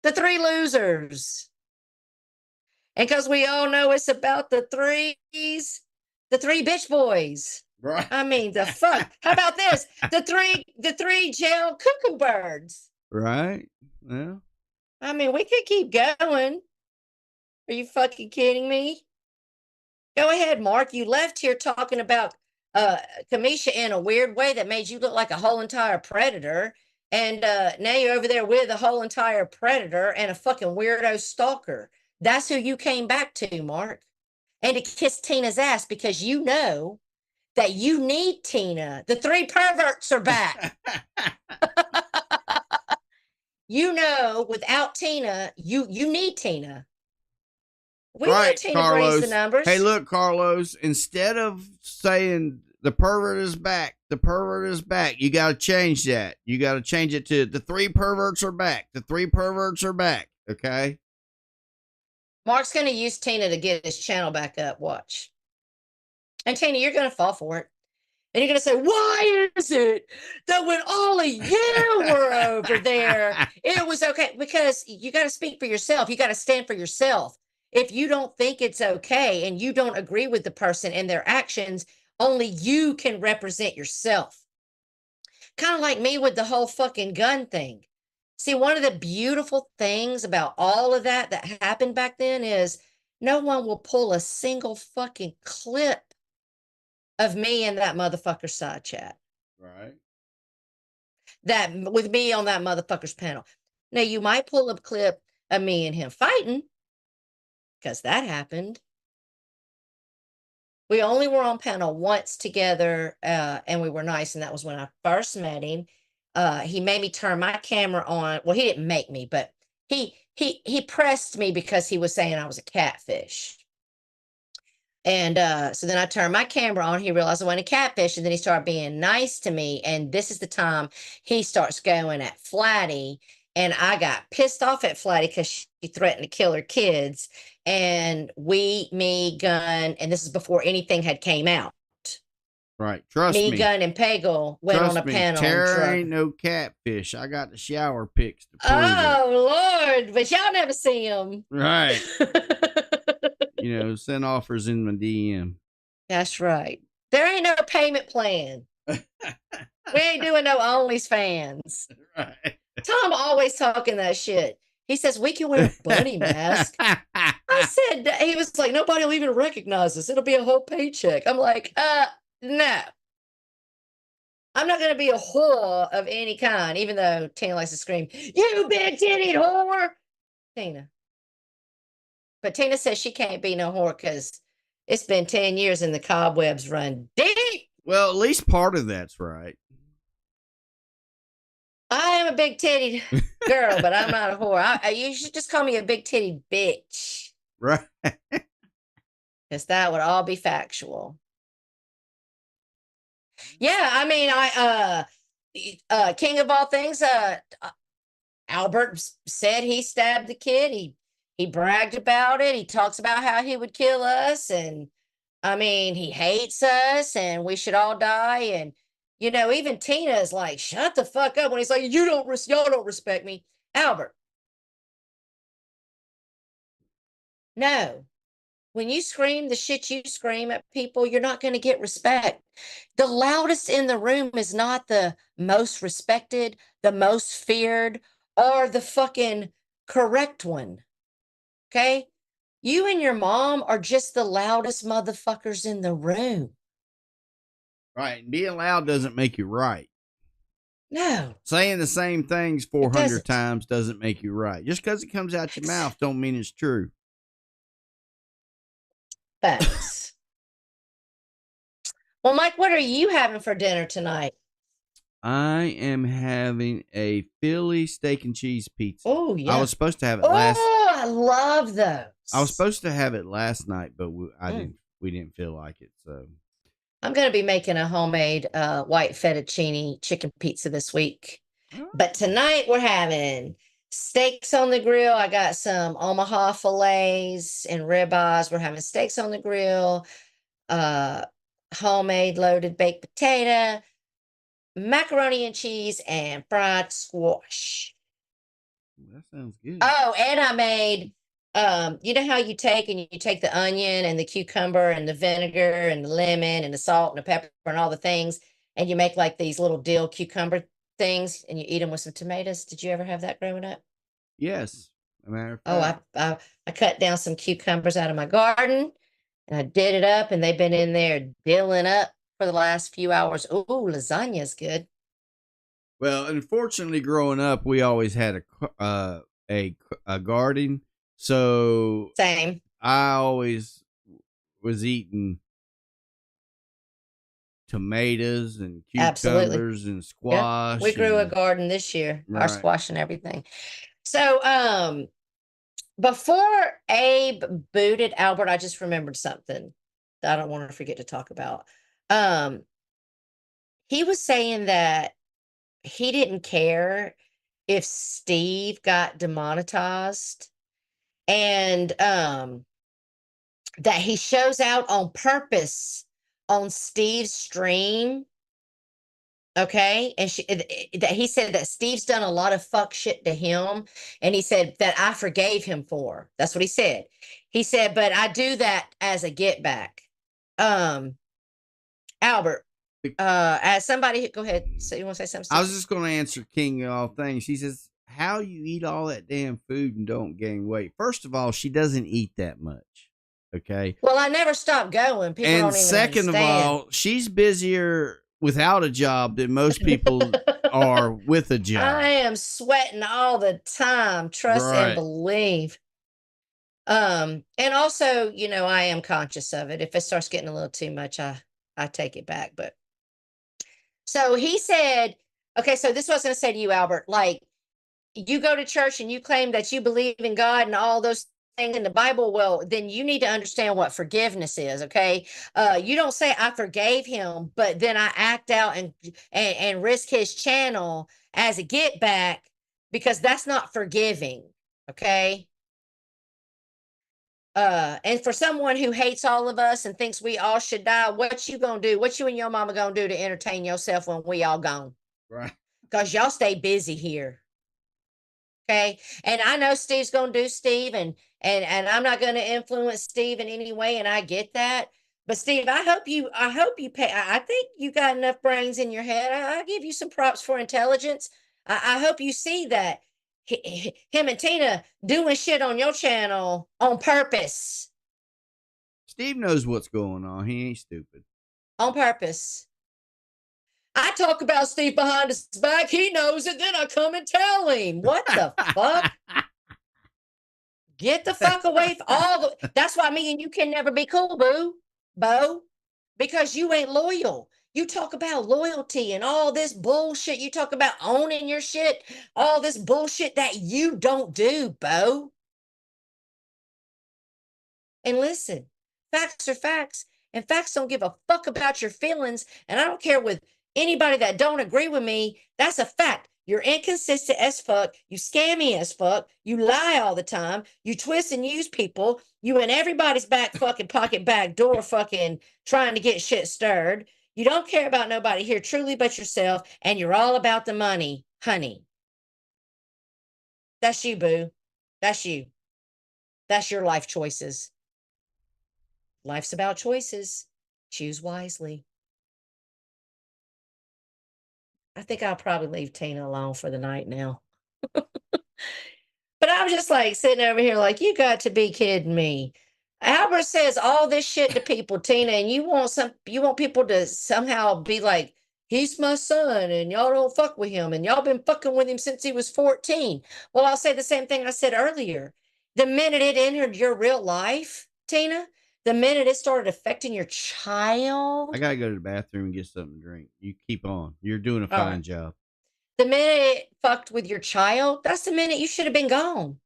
The three losers. And because we all know it's about the threes, the three bitch boys. Right. I mean, the fuck. How about this? The three jail cuckoo birds. Right. Yeah. I mean, we could keep going. Are you fucking kidding me? Go ahead, Mark. You left here talking about Kamisha in a weird way that made you look like a whole entire predator. And now you're over there with a whole entire predator and a fucking weirdo stalker. That's who you came back to, Mark. And to kiss Tina's ass because you know that you need Tina. The three perverts are back. You know, without Tina, you need Tina. We know Right, Tina brings Carlos. the numbers. Hey, look, Carlos, instead of saying the pervert is back, the pervert is back, you got to change that. You got to change it to the three perverts are back. The three perverts are back. Okay. Mark's going to use Tina to get his channel back up. Watch. And Tina, you're going to fall for it. And you're going to say, why is it that when all of you were over there, it was okay? Because you got to speak for yourself. You got to stand for yourself. If you don't think it's okay and you don't agree with the person and their actions, only you can represent yourself. Kind of like me with the whole fucking gun thing. See, one of the beautiful things about all of that happened back then is no one will pull a single fucking clip of me in that motherfucker side chat. Right. That with me on that motherfucker's panel. Now you might pull a clip of me and him fighting, because that happened. We only were on panel once together, and we were nice, and that was when I first met him. He made me turn my camera on. Well, he didn't make me, but he pressed me because he was saying I was a catfish. And so then I turned my camera on. He realized I wasn't a catfish, and then he started being nice to me. And this is the time he starts going at Flatty, and I got pissed off at Flatty because she threatened to kill her kids. And me, Gun, and this is before anything had came out. Right. Trust me. Gun, and Pagel went on a panel. Tara ain't no catfish. I got the shower pics to prove it. Oh, Lord. But y'all never see them. Right. You know, send offers in my DM. That's right. There ain't no payment plan. We ain't doing no OnlyFans. Right. Tom always talking that shit. He says we can wear a bunny mask. I said, he was like, nobody will even recognize us. It'll be a whole paycheck. I'm like, no. I'm not going to be a whore of any kind, even though Tina likes to scream, you big titty whore. Tina. But Tina says she can't be no whore because it's been 10 years and the cobwebs run deep. Well, at least part of that's right. I am a big titty girl, but I'm not a whore. You should just call me a big titty bitch. Right. Because that would all be factual. Yeah, I mean, king of all things, Albert said he stabbed the kid. He bragged about it. He talks about how he would kill us. And I mean, he hates us and we should all die. And, you know, even Tina is like, shut the fuck up when he's like, y'all don't respect me. Albert. No. When you scream the shit you scream at people, you're not going to get respect. The loudest in the room is not the most respected, the most feared, or the fucking correct one. Okay? You and your mom are just the loudest motherfuckers in the room. Right. And being loud doesn't make you right. No. Saying the same things 400 doesn't. times doesn't make you right. Just because it comes out your mouth don't mean it's true. Facts. Well, Mike, what are you having for dinner tonight? I am having a Philly steak and cheese pizza. Oh, yeah. I was supposed to have it last. Oh, I love those. I was supposed to have it last night, but Mm. we didn't feel like it. So I'm going to be making a homemade white fettuccine chicken pizza this week. But tonight we're having steaks on the grill. I got some Omaha fillets and ribeyes. We're having steaks on the grill, homemade loaded baked potato, macaroni and cheese, and fried squash. that sounds good. Oh, and I made, you know how you take the onion and the cucumber and the vinegar and the lemon and the salt and the pepper and all the things, and you make like these little dill cucumber things and you eat them with some tomatoes. Did you ever have that growing up? Yes. A matter of Oh, fact. I cut down some cucumbers out of my garden and I did it up and they've been in there dilling up for the last few hours. Ooh, lasagna's good. Well, unfortunately, growing up, we always had a garden, so Same. I always was eating tomatoes and Absolutely. cucumbers and Yeah, squash. we grew a and- garden this year, our Right. squash and everything. So, before Abe booted Albert, I just remembered something that I don't want to forget to talk about. He was saying that he didn't care if Steve got demonetized and that he shows out on purpose on Steve's stream. Okay. And that he said that Steve's done a lot of fuck shit to him. And he said that I forgave him for. That's what he said. He said, but I do that as a get back. Albert, as somebody, go ahead. So you want to say something? I was just going to answer King of all things. She says, "How you eat all that damn food and don't gain weight?" First of all, she doesn't eat that much. Okay. Well, I never stopped going. People And don't even second of understand. all, she's busier without a job than most people are with a job. I am sweating all the time. Trust and Right. believe. And also, you know, I am conscious of it. If it starts getting a little too much, I take it back. But so he said, okay, so this is what I was going to say to you, Albert. Like, you go to church and you claim that you believe in God and all those things in the Bible. Well, then you need to understand what forgiveness is. Okay. You don't say I forgave him, but then I act out and risk his channel as a get back, because that's not forgiving. Okay. And for someone who hates all of us and thinks we all should die, what you gonna do? What you and your mama gonna do to entertain yourself when we all gone? Right. Because y'all stay busy here. Okay. And I know Steve's gonna do Steve, and I'm not gonna influence Steve in any way, and I get that. But Steve, I hope you pay. I think you got enough brains in your head. I give you some props for intelligence. I hope you see that him and Tina doing shit on your channel on purpose. Steve knows what's going on. He ain't stupid. On purpose. I talk about Steve behind his back. He knows it. Then I come and tell him. What the fuck? Get the fuck away from all the. That's why me and you can never be cool, Bo, because you ain't loyal. You talk about loyalty and all this bullshit. You talk about owning your shit, all this bullshit that you don't do, Bo. And listen, facts are facts, and facts don't give a fuck about your feelings. And I don't care with anybody that don't agree with me. That's a fact. You're inconsistent as fuck. You scammy as fuck. You lie all the time. You twist and use people. You in everybody's back fucking pocket back door fucking trying to get shit stirred. You don't care about nobody here truly but yourself, and you're all about the money, honey. That's you, boo. That's you. That's your life choices. Life's about choices. Choose wisely. I think I'll probably leave Tina alone for the night now. But I'm just like sitting over here like, you got to be kidding me. Albert says all this shit to people, Tina, and you want people to somehow be like, he's my son and y'all don't fuck with him and y'all been fucking with him since he was 14. Well, I'll say the same thing I said earlier. The minute it entered your real life, Tina, The minute it started affecting your child, I gotta go to the bathroom and get something to drink. You keep on. You're doing a All fine right. job. the minute it fucked with your child, that's the minute you should have been gone.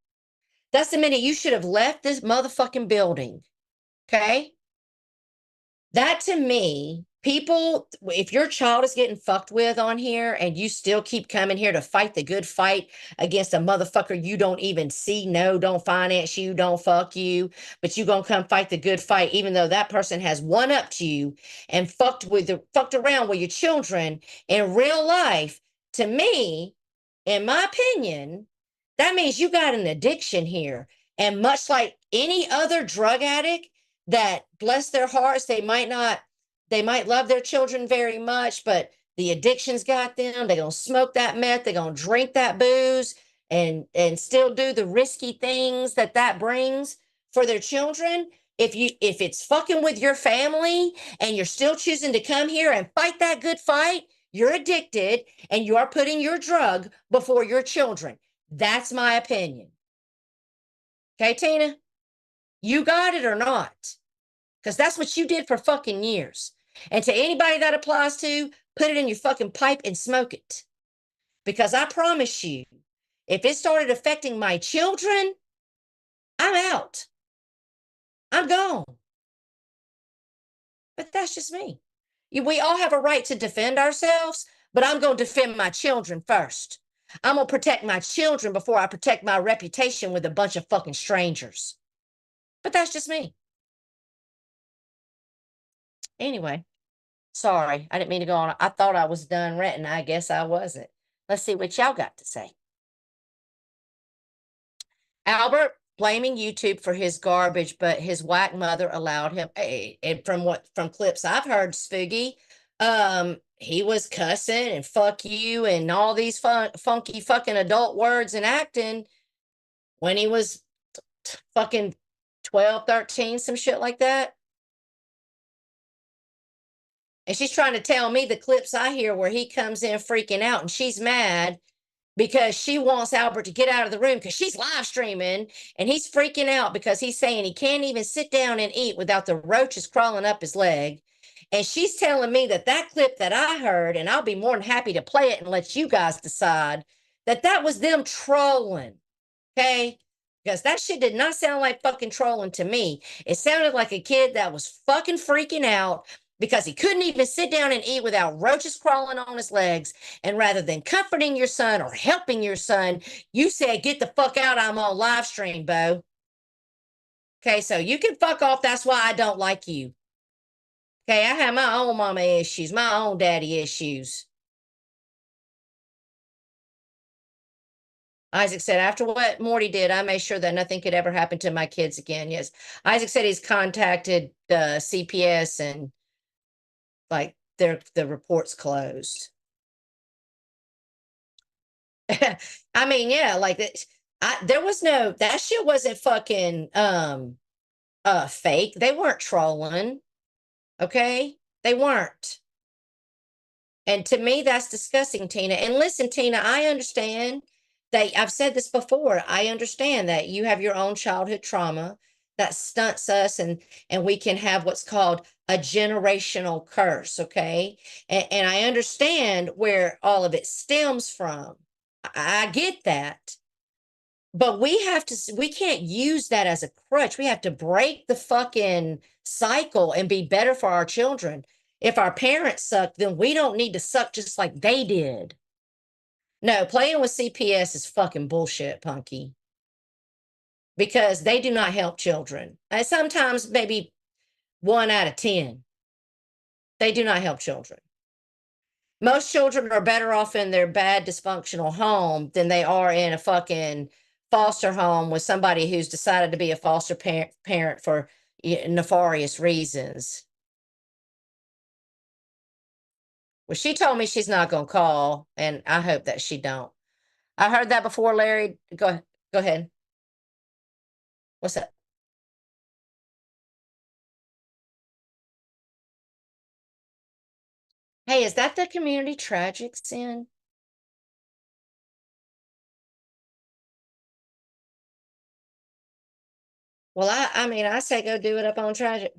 That's the minute you should have left this motherfucking building. Okay? That to me, people, if your child is getting fucked with on here and you still keep coming here to fight the good fight against a motherfucker you don't even see, no, don't finance you, don't fuck you, but you gonna come fight the good fight, even though that person has one up to you and fucked around with your children in real life, to me, in my opinion, that means you got an addiction here. And much like any other drug addict, that bless their hearts, they might love their children very much, but the addiction's got them. They're gonna smoke that meth, they're gonna drink that booze and still do the risky things that brings for their children. If it's fucking with your family and you're still choosing to come here and fight that good fight, you're addicted and you are putting your drug before your children. That's my opinion. Okay, Tina? You got it or not? Because that's what you did for fucking years. And to anybody that applies to, put it in your fucking pipe and smoke it. Because I promise you, if it started affecting my children, I'm out. I'm gone. But that's just me. We all have a right to defend ourselves, but I'm going to defend my children first. I'm going to protect my children before I protect my reputation with a bunch of fucking strangers. But that's just me. Anyway, sorry, I didn't mean to go on. I thought I was done ranting. I guess I wasn't. Let's see what y'all got to say. Albert blaming YouTube for his garbage, but his whack mother allowed him. And from clips I've heard, Spooky, he was cussing and fuck you and all these funky fucking adult words and acting when he was fucking 12, 13, some shit like that. And she's trying to tell me the clips I hear where he comes in freaking out and she's mad because she wants Albert to get out of the room because she's live streaming and he's freaking out because he's saying he can't even sit down and eat without the roaches crawling up his leg. And she's telling me that clip that I heard, and I'll be more than happy to play it and let you guys decide, that was them trolling. Okay? Because that shit did not sound like fucking trolling to me. It sounded like a kid that was fucking freaking out because he couldn't even sit down and eat without roaches crawling on his legs. And rather than comforting your son or helping your son, you said, get the fuck out, I'm on live stream, Bo. Okay, so you can fuck off. That's why I don't like you. Okay, I have my own mama issues, my own daddy issues. Isaac said, after what Morty did, I made sure that nothing could ever happen to my kids again. Yes. Isaac said he's contacted CPS and like the report's closed. I mean, yeah, like there was no, that shit wasn't fucking fake. They weren't trolling. Okay? They weren't. And to me, that's disgusting, Tina. And listen, Tina, I understand that I've said this before. I understand that you have your own childhood trauma that stunts us and we can have what's called a generational curse, okay? And I understand where all of it stems from. I get that. But we can't use that as a crutch. We have to break the fucking cycle and be better for our children. If our parents suck, then we don't need to suck just like they did. No, playing with CPS is fucking bullshit, Punky. Because they do not help children. And sometimes maybe 1 out of 10. They do not help children. Most children are better off in their bad, dysfunctional home than they are in a fucking foster home with somebody who's decided to be a foster parent for nefarious reasons. Well, she told me she's not going to call, and I hope that she don't. I heard that before, Larry. Go ahead. What's that? Hey, is that the community tragics in? Well, I mean, I say go do it up on Tragic.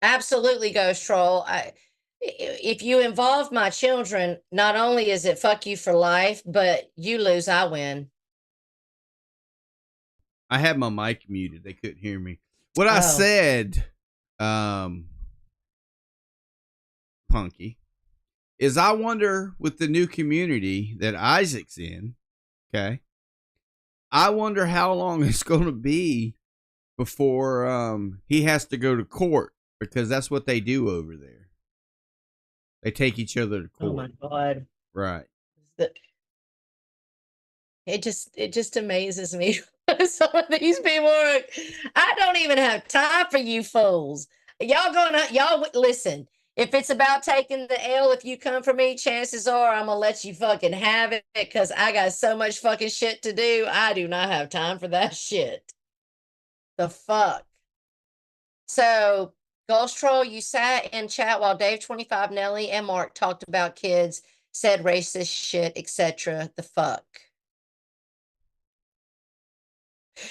Absolutely, Ghost Troll. If you involve my children, not only is it fuck you for life, but you lose, I win. I had my mic muted. They couldn't hear me. What I Oh, said, Punky, is I wonder with the new community that Isaac's in, okay, I wonder how long it's going to be before he has to go to court because that's what they do over there. They take each other to oh my court. God. Right. The- it just amazes me. Some of these people are, I don't even have time for you fools. Y'all listen. If it's about taking the L, if you come for me, chances are I'm gonna let you fucking have it because I got so much fucking shit to do. I do not have time for that shit. The fuck. So, Ghost Troll, you sat in chat while Dave 25, Nelly, and Mark talked about kids, said racist shit, etc. The fuck.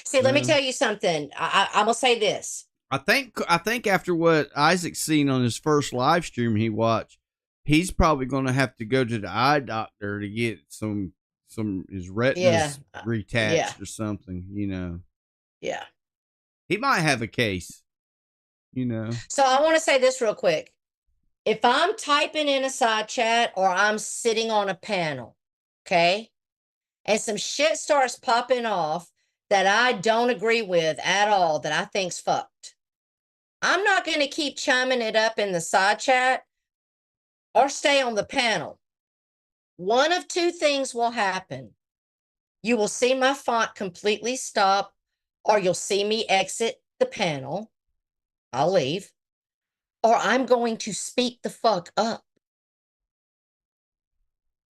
See, let me Well, tell you something. I'm gonna say this. I think after what Isaac's seen on his first live stream he watched, he's probably going to have to go to the eye doctor to get some his Yeah, retinas yeah, retouched or something. yeah. He might have a case. You know. So I want to say this real quick. If I'm typing in a side chat or I'm sitting on a panel, okay, and some shit starts popping off that I don't agree with at all, that I think's fucked, I'm not going to keep chiming it up in the side chat or stay on the panel. One of two things will happen. You will see my font completely stop, or you'll see me exit the panel. I'll leave, or I'm going to speak the fuck up.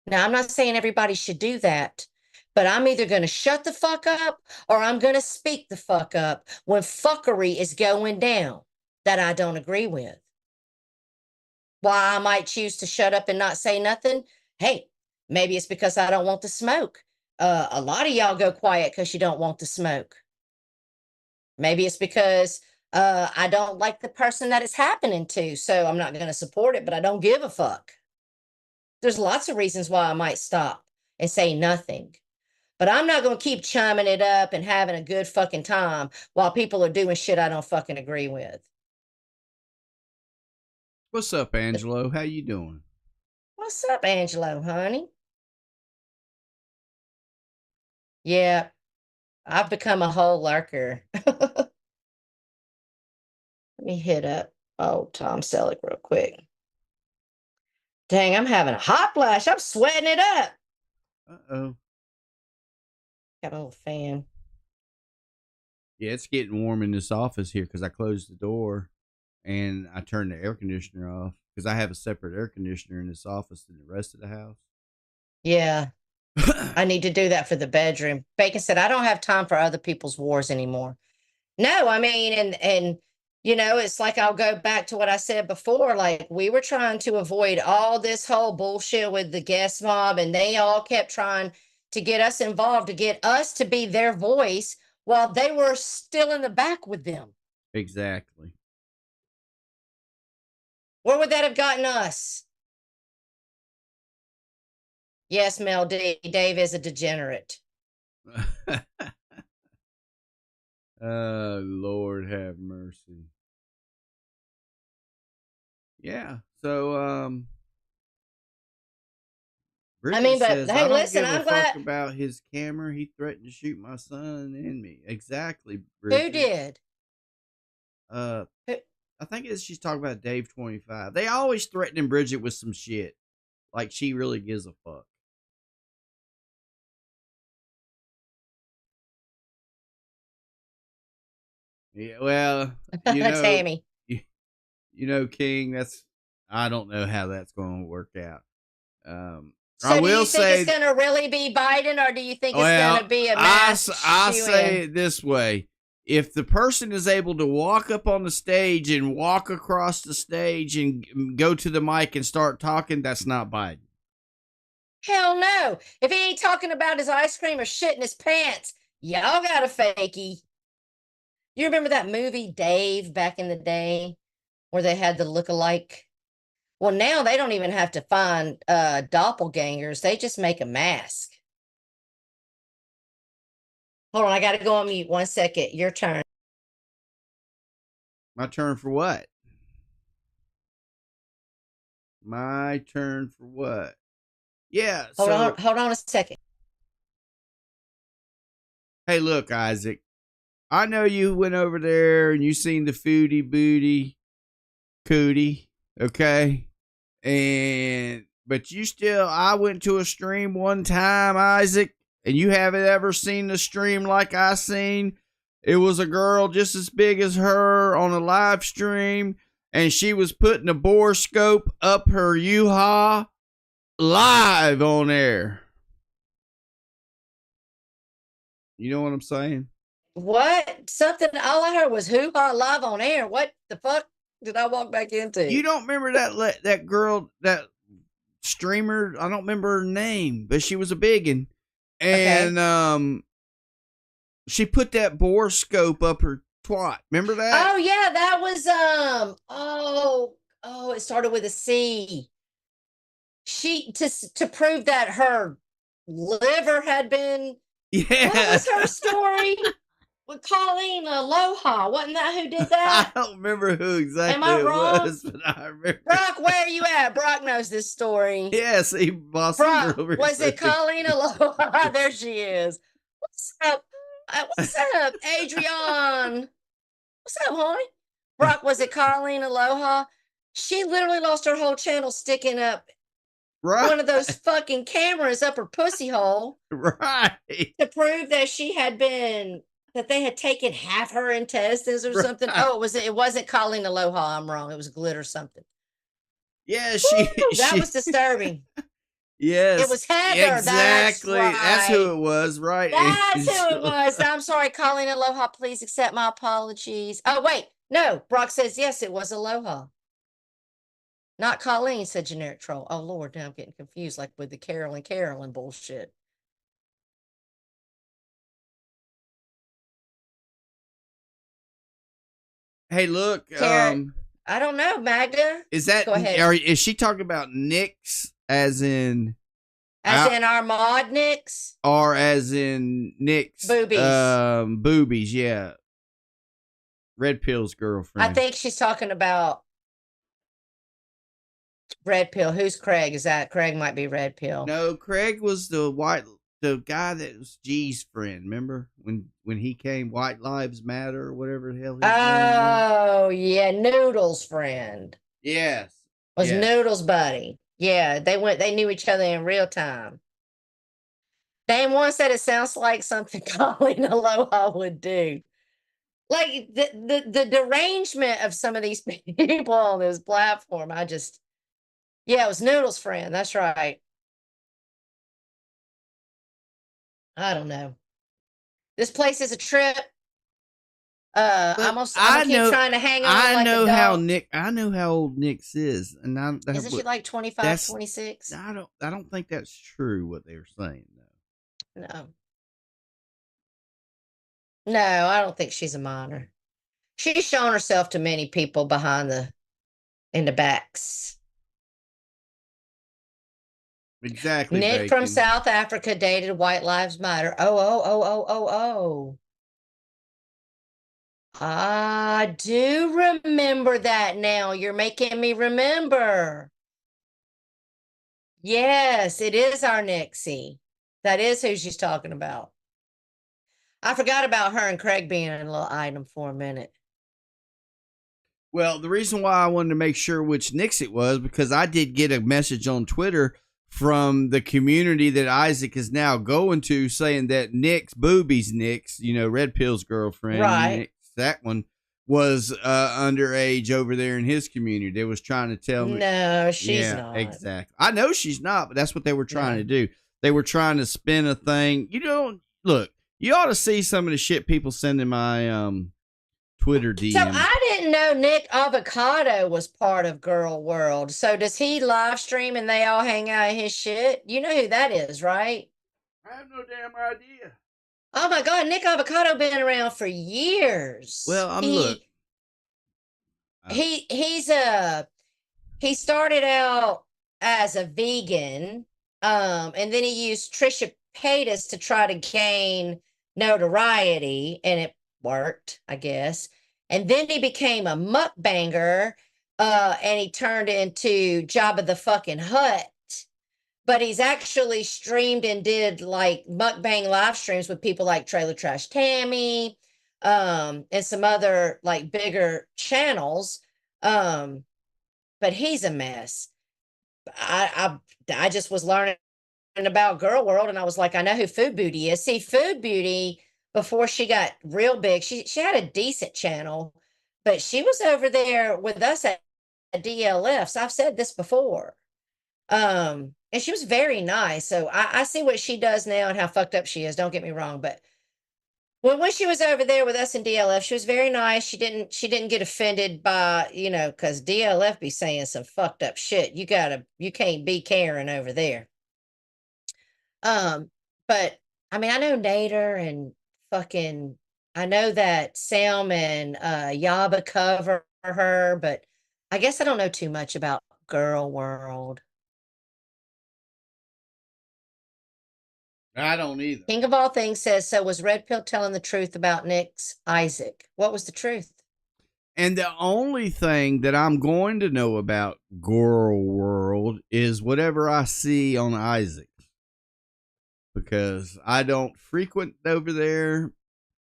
Now, I'm not saying everybody should do that, but I'm either going to shut the fuck up or I'm going to speak the fuck up when fuckery is going down that I don't agree with. Why I might choose to shut up and not say nothing? Hey, maybe it's because I don't want to smoke. A lot of y'all go quiet because you don't want to smoke. Maybe it's because I don't like the person that it's happening to, so I'm not going to support it, but I don't give a fuck. There's lots of reasons why I might stop and say nothing. But I'm not going to keep chiming it up and having a good fucking time while people are doing shit I don't fucking agree with. What's up, Angelo? How you doing? What's up, Angelo, honey? Yeah, I've become a whole lurker. Let me hit up Tom Selleck real quick. Dang, I'm having a hot flash. I'm sweating it up. Uh-oh. Got a little fan. Yeah, it's getting warm in this office here because I closed the door and I turned the air conditioner off because I have a separate air conditioner in this office than the rest of the house. Yeah, I need to do that for the bedroom. Bacon said, I don't have time for other people's wars anymore. No, I mean, and it's like I'll go back to what I said before. Like we were trying to avoid all this whole bullshit with the guest mob, and they all kept trying to get us involved, to get us to be their voice while they were still in the back with them. Exactly. Where would that have gotten us? Yes, Mel D. Dave is a degenerate. Lord have mercy. Yeah. So Bridget But says, I hey, don't listen, give a I'm fuck glad. about his camera. He threatened to shoot my son and me. Exactly, Who Bridget. did? Uh, Who- I think she's talking about Dave 25. They always threatening Bridget with some shit. Like she really gives a fuck. Yeah, well, Tammy. King, I don't know how that's going to work out. I So do will you think say, it's going to really be Biden, or do you think it's going well, to be a I mass say shoe-in? it this way. if the person is able to walk up on the stage and walk across the stage and go to the mic and start talking, that's not Biden. Hell no. If he ain't talking about his ice cream or shit in his pants, y'all got a fakie. You remember that movie Dave back in the day where they had the look-alike? Well, now they don't even have to find doppelgangers. They just make a mask. Hold on, I got to go on mute 1 second. Your turn. My turn for what? My turn for what? Yeah. Hold on a second. Hey, look, Isaac. I know you went over there and you seen the foodie booty cootie, okay? But you still, I went to a stream one time, Isaac, and you haven't ever seen the stream like I seen. It was a girl just as big as her on a live stream, and she was putting a bore scope up her U-Haul live on air. You know what I'm saying? What? Something all I heard was hoo-ha live on air. What the fuck did I walk back into? You don't remember that girl, that streamer? I don't remember her name, but she was a biggin'. And she put that bore scope up her twat. Remember that? Oh yeah, that was it started with a C. She to prove that her liver had been. Yeah. What was her story? With Colleen Aloha, wasn't that who did that? I don't remember who exactly Am I it wrong? was, but I remember. Brock, where are you at? Brock knows this story. Yes, he bossed Brock, over. was it Colleen Aloha? There she is. What's up? What's up, Adrian? What's up, honey? Brock, was it Colleen Aloha? She literally lost her whole channel sticking up Right. one of those fucking cameras up her pussy hole Right. to prove that she had been, that they had taken half her intestines or Right. something. Oh, it wasn't Colleen Aloha. I'm wrong. It was glitter something. Yeah, That was disturbing. Yes. It was Heather. Exactly. That's who it was, right? That's who it was. I'm sorry, Colleen Aloha. Please accept my apologies. Oh, wait. No, Brock says yes, it was Aloha. Not Colleen, said generic troll. Oh, Lord, now I'm getting confused, like with the Carolyn bullshit. Hey, look. Karen, I don't know, Magda. Is that? Go ahead. Is she talking about Nicks as in? In our mod Nicks? Or as in Nick's Boobies. Boobies, yeah. Red Pill's girlfriend. I think she's talking about Red Pill. Who's Craig? Is that Craig? Might be Red Pill. No, Craig was the guy that was G's friend. Remember when he came, White Lives Matter or whatever the hell his name was? Oh yeah, Noodles' friend. Yes. Was yes. Noodles' buddy. Yeah, they knew each other in real time. Dame one said it sounds like something Colleen Aloha would do. Like the derangement of some of these people on this platform. Yeah, it was Noodles' friend. That's right. I don't know. This place is a trip. I'm gonna keep trying to hang on. I know how Nick. I know how old Nick's is, and isn't she like 25, 26? I don't think that's true what they're saying though. No, I don't think she's a minor. She's shown herself to many people in the backs. Exactly. Nick from South Africa dated White Lives Matter. Oh. I do remember that now. You're making me remember. Yes, it is our Nixie. That is who she's talking about. I forgot about her and Craig being a little item for a minute. Well, the reason why I wanted to make sure which Nix it was, because I did get a message on Twitter from the community that Isaac is now going to saying that Nick's Boobies, Red Pill's girlfriend, right? Nix, that one was underage over there in his community. They was trying to tell me. No, she's not. Exactly. I know she's not, but that's what they were trying to do. They were trying to spin a thing. Look, You ought to see some of the shit people send in my Twitter DMs. So I didn't know Nick Avocado was part of Girl World. So does he live stream and they all hang out in his shit? You know who that is, right? I have no damn idea. Oh my God, Nick Avocado been around for years. Well, look. He started out as a vegan, and then he used Trisha Paytas to try to gain notoriety, and it worked, I guess. And then he became a mukbanger, and he turned into Jabba the fucking Hutt. But he's actually streamed and did like mukbang live streams with people like Trailer Trash Tammy, and some other like bigger channels. But he's a mess. I just was learning about Girl World, and I was like, I know who Food Booty is. See, Food Booty, before she got real big, she had a decent channel, but she was over there with us at DLF. So I've said this before. And she was very nice. So I see what she does now and how fucked up she is. Don't get me wrong, but when she was over there with us in DLF, she was very nice. She didn't get offended by, because DLF be saying some fucked up shit. You can't be Karen over there. But I mean, I know Nader and fucking, I know that Sam and Yaba cover her, but I guess I don't know too much about Girl World. I don't either. King of all things says, so was Red Pill telling the truth about Nick's Isaac? What was the truth? And the only thing that I'm going to know about Girl World is whatever I see on Isaac. Because I don't frequent over there,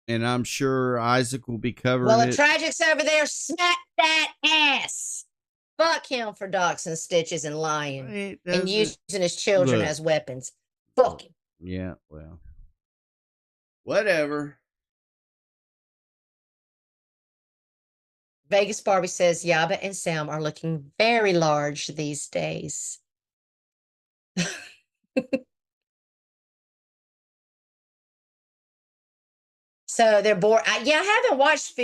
and I'm sure Isaac will be covering Well, it. the Tragic's over there, smack that ass. Fuck him for doxing stitches and lying and using his children as weapons. Fuck him. Yeah, well, whatever. Vegas Barbie says Yaba and Sam are looking very large these days. So they're bored. I haven't watched.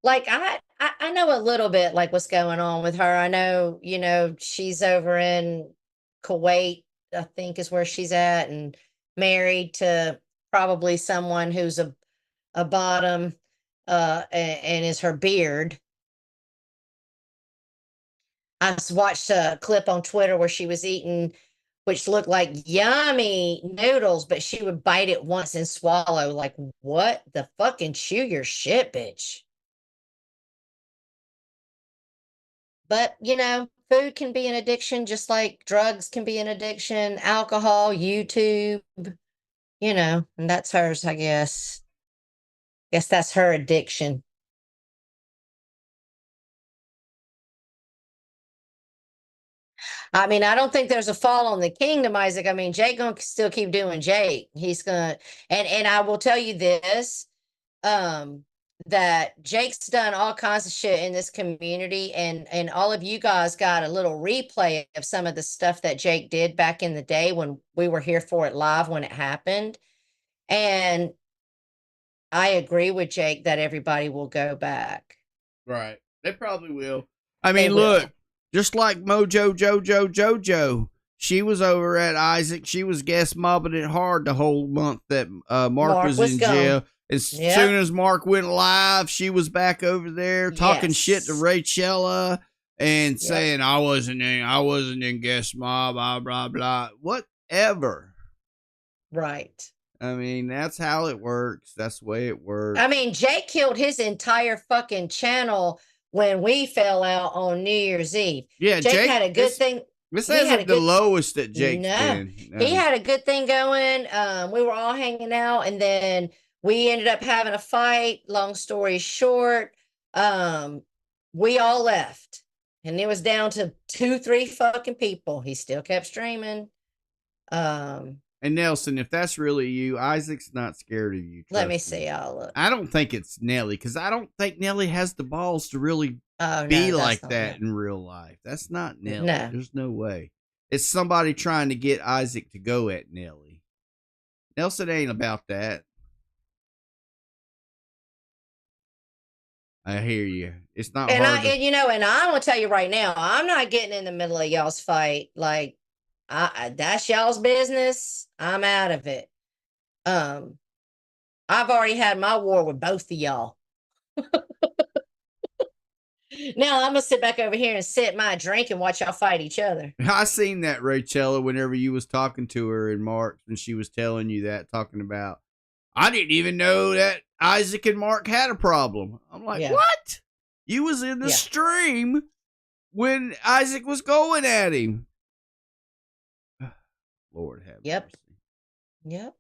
Like I know a little bit like what's going on with her. I know, she's over in Kuwait, I think is where she's at, and married to probably someone who's a bottom, and is her beard. I watched a clip on Twitter where she was eating, which looked like yummy noodles, but she would bite it once and swallow. Like, what the fucking chew your shit, bitch. But, food can be an addiction, just like drugs can be an addiction, alcohol, YouTube, and that's hers, I guess. Guess that's her addiction. I mean, I don't think there's a fall on the kingdom, Isaac. I mean, Jake gonna still keep doing Jake. He's gonna, and I will tell you this, that Jake's done all kinds of shit in this community, and all of you guys got a little replay of some of the stuff that Jake did back in the day when we were here for it live when it happened. And I agree with Jake that everybody will go back. Right. They probably will. I mean, look, just like Mojo Jojo, she was over at Isaac. She was guest mobbing it hard the whole month that Mark was in jail. As soon as Mark went live, she was back over there talking shit to Rachella and saying, I wasn't in guest mob, blah, blah, blah, whatever. Right. I mean, that's how it works. That's the way it works. I mean, Jake killed his entire fucking channel when we fell out on New Year's Eve. Yeah, Jake had a good thing. This isn't the lowest that Jake's been. No. He had a good thing going. We were all hanging out, and then we ended up having a fight. Long story short, we all left, and it was down to 2-3 fucking people. He still kept streaming. And Nelson, if that's really you, Isaac's not scared of you. Let me see. I'll look. I don't think it's Nelly, because I don't think Nelly has the balls to really be like that in real life. That's not Nelly. No. There's no way. It's somebody trying to get Isaac to go at Nelly. Nelson ain't about that. I hear you. It's not And hard. and I'm gonna tell you right now, I'm not getting in the middle of y'all's fight. Like, that's y'all's business. I'm out of it. I've already had my war with both of y'all. Now I'm gonna sit back over here and sip my drink and watch y'all fight each other. I seen that, Rachella, whenever you was talking to her in March, when she was telling you that, talking about, I didn't even know that Isaac and Mark had a problem. I'm like, Yeah. what? You was in the Yeah. stream when Isaac was going at him. Lord have Yep. mercy. Yep.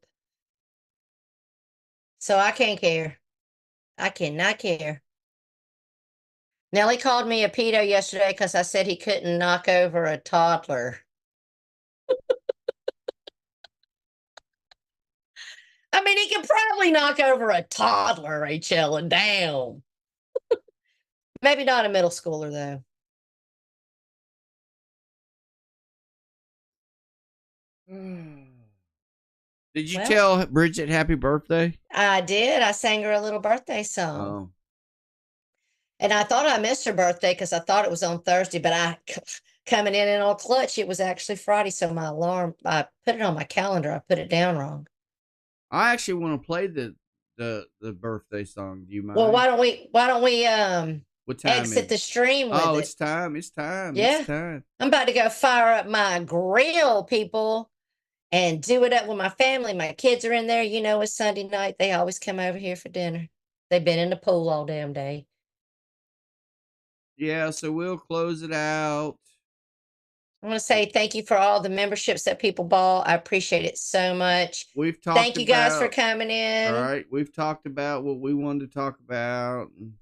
So I can't care. I cannot care. Nelly called me a pedo yesterday because I said he couldn't knock over a toddler. I mean, he could probably knock over a toddler, Rachel, and damn. Maybe not a middle schooler, though. Did you Well- tell Bridget happy birthday? I did. I sang her a little birthday song. Oh, And I thought I missed her birthday because I thought it was on Thursday, but coming in all clutch, it was actually Friday. So my alarm, I put it on my calendar. I put it down wrong. I actually want to play the birthday song. Do you mind? Well, why don't we What time exit is the it? stream with Oh, it? it's time. It's time. Yeah. It's time. I'm about to go fire up my grill, people, and do it up with my family. My kids are in there. You know, it's Sunday night. They always come over here for dinner. They've been in the pool all damn day. Yeah, so we'll close it out. I want to say thank you for all the memberships that people bought. I appreciate it so much. We've talked Thank you guys for about- coming in. All right, we've talked about what we wanted to talk about, and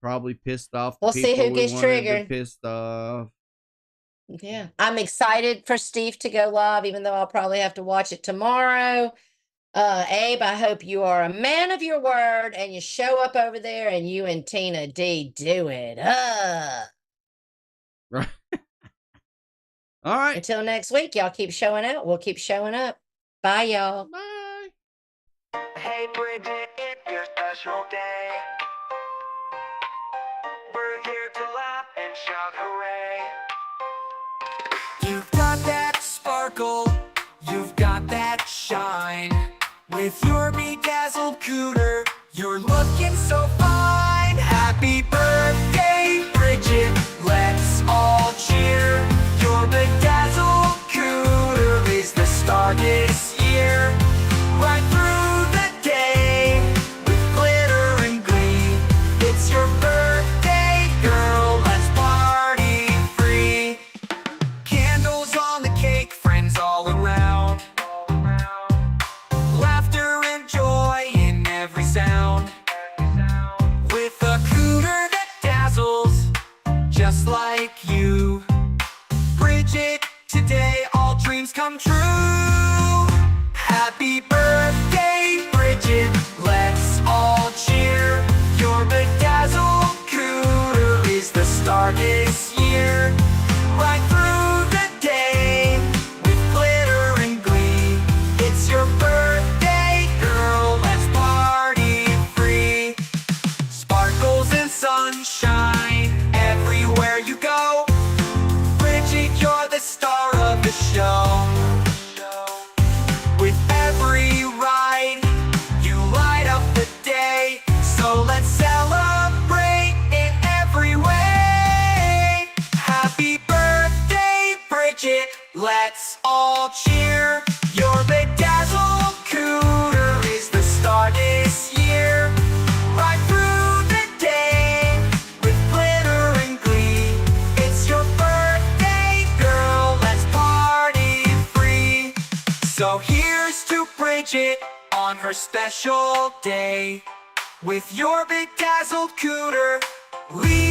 probably pissed off the We'll see people who we gets wanted to triggered. pissed off. Yeah. I'm excited for Steve to go live, even though I'll probably have to watch it tomorrow. Abe, I hope you are a man of your word and you show up over there and you and Tina D do it. Right. All right. Until next week, y'all keep showing out. We'll keep showing up. Bye, y'all. Bye. Hey Bridget, it's your special day. We're here to laugh and shout hooray. You've got that sparkle, you've got that shine. With your bedazzled cooter, you're looking so fine. Happy birthday, Bridget, let's all cheer. Your bedazzled cooter is the star this year. Right through the day, with glitter and glee. It's your birthday, girl, let's party free. Candles on the cake, friends all around. Laughter and joy in every sound. With a cooter that dazzles, just like you. Bridget, today all dreams come true. Happy birthday, Bridget, let's all cheer. Your bedazzled cooter is the star this year. Right through the day, with glitter and glee. It's your birthday, girl, let's party free. Sparkles and sunshine everywhere you go. Bridget, you're the star of the show. With every ride, you light up the day. So let's celebrate in every way. Happy birthday, Bridget, let's all cheer. Your bedazzled cooter is the star this year. Right through the day, with glitter and glee. It's your birthday, girl, let's party free. So here's to Bridget on her special day. With your bedazzled cooter, we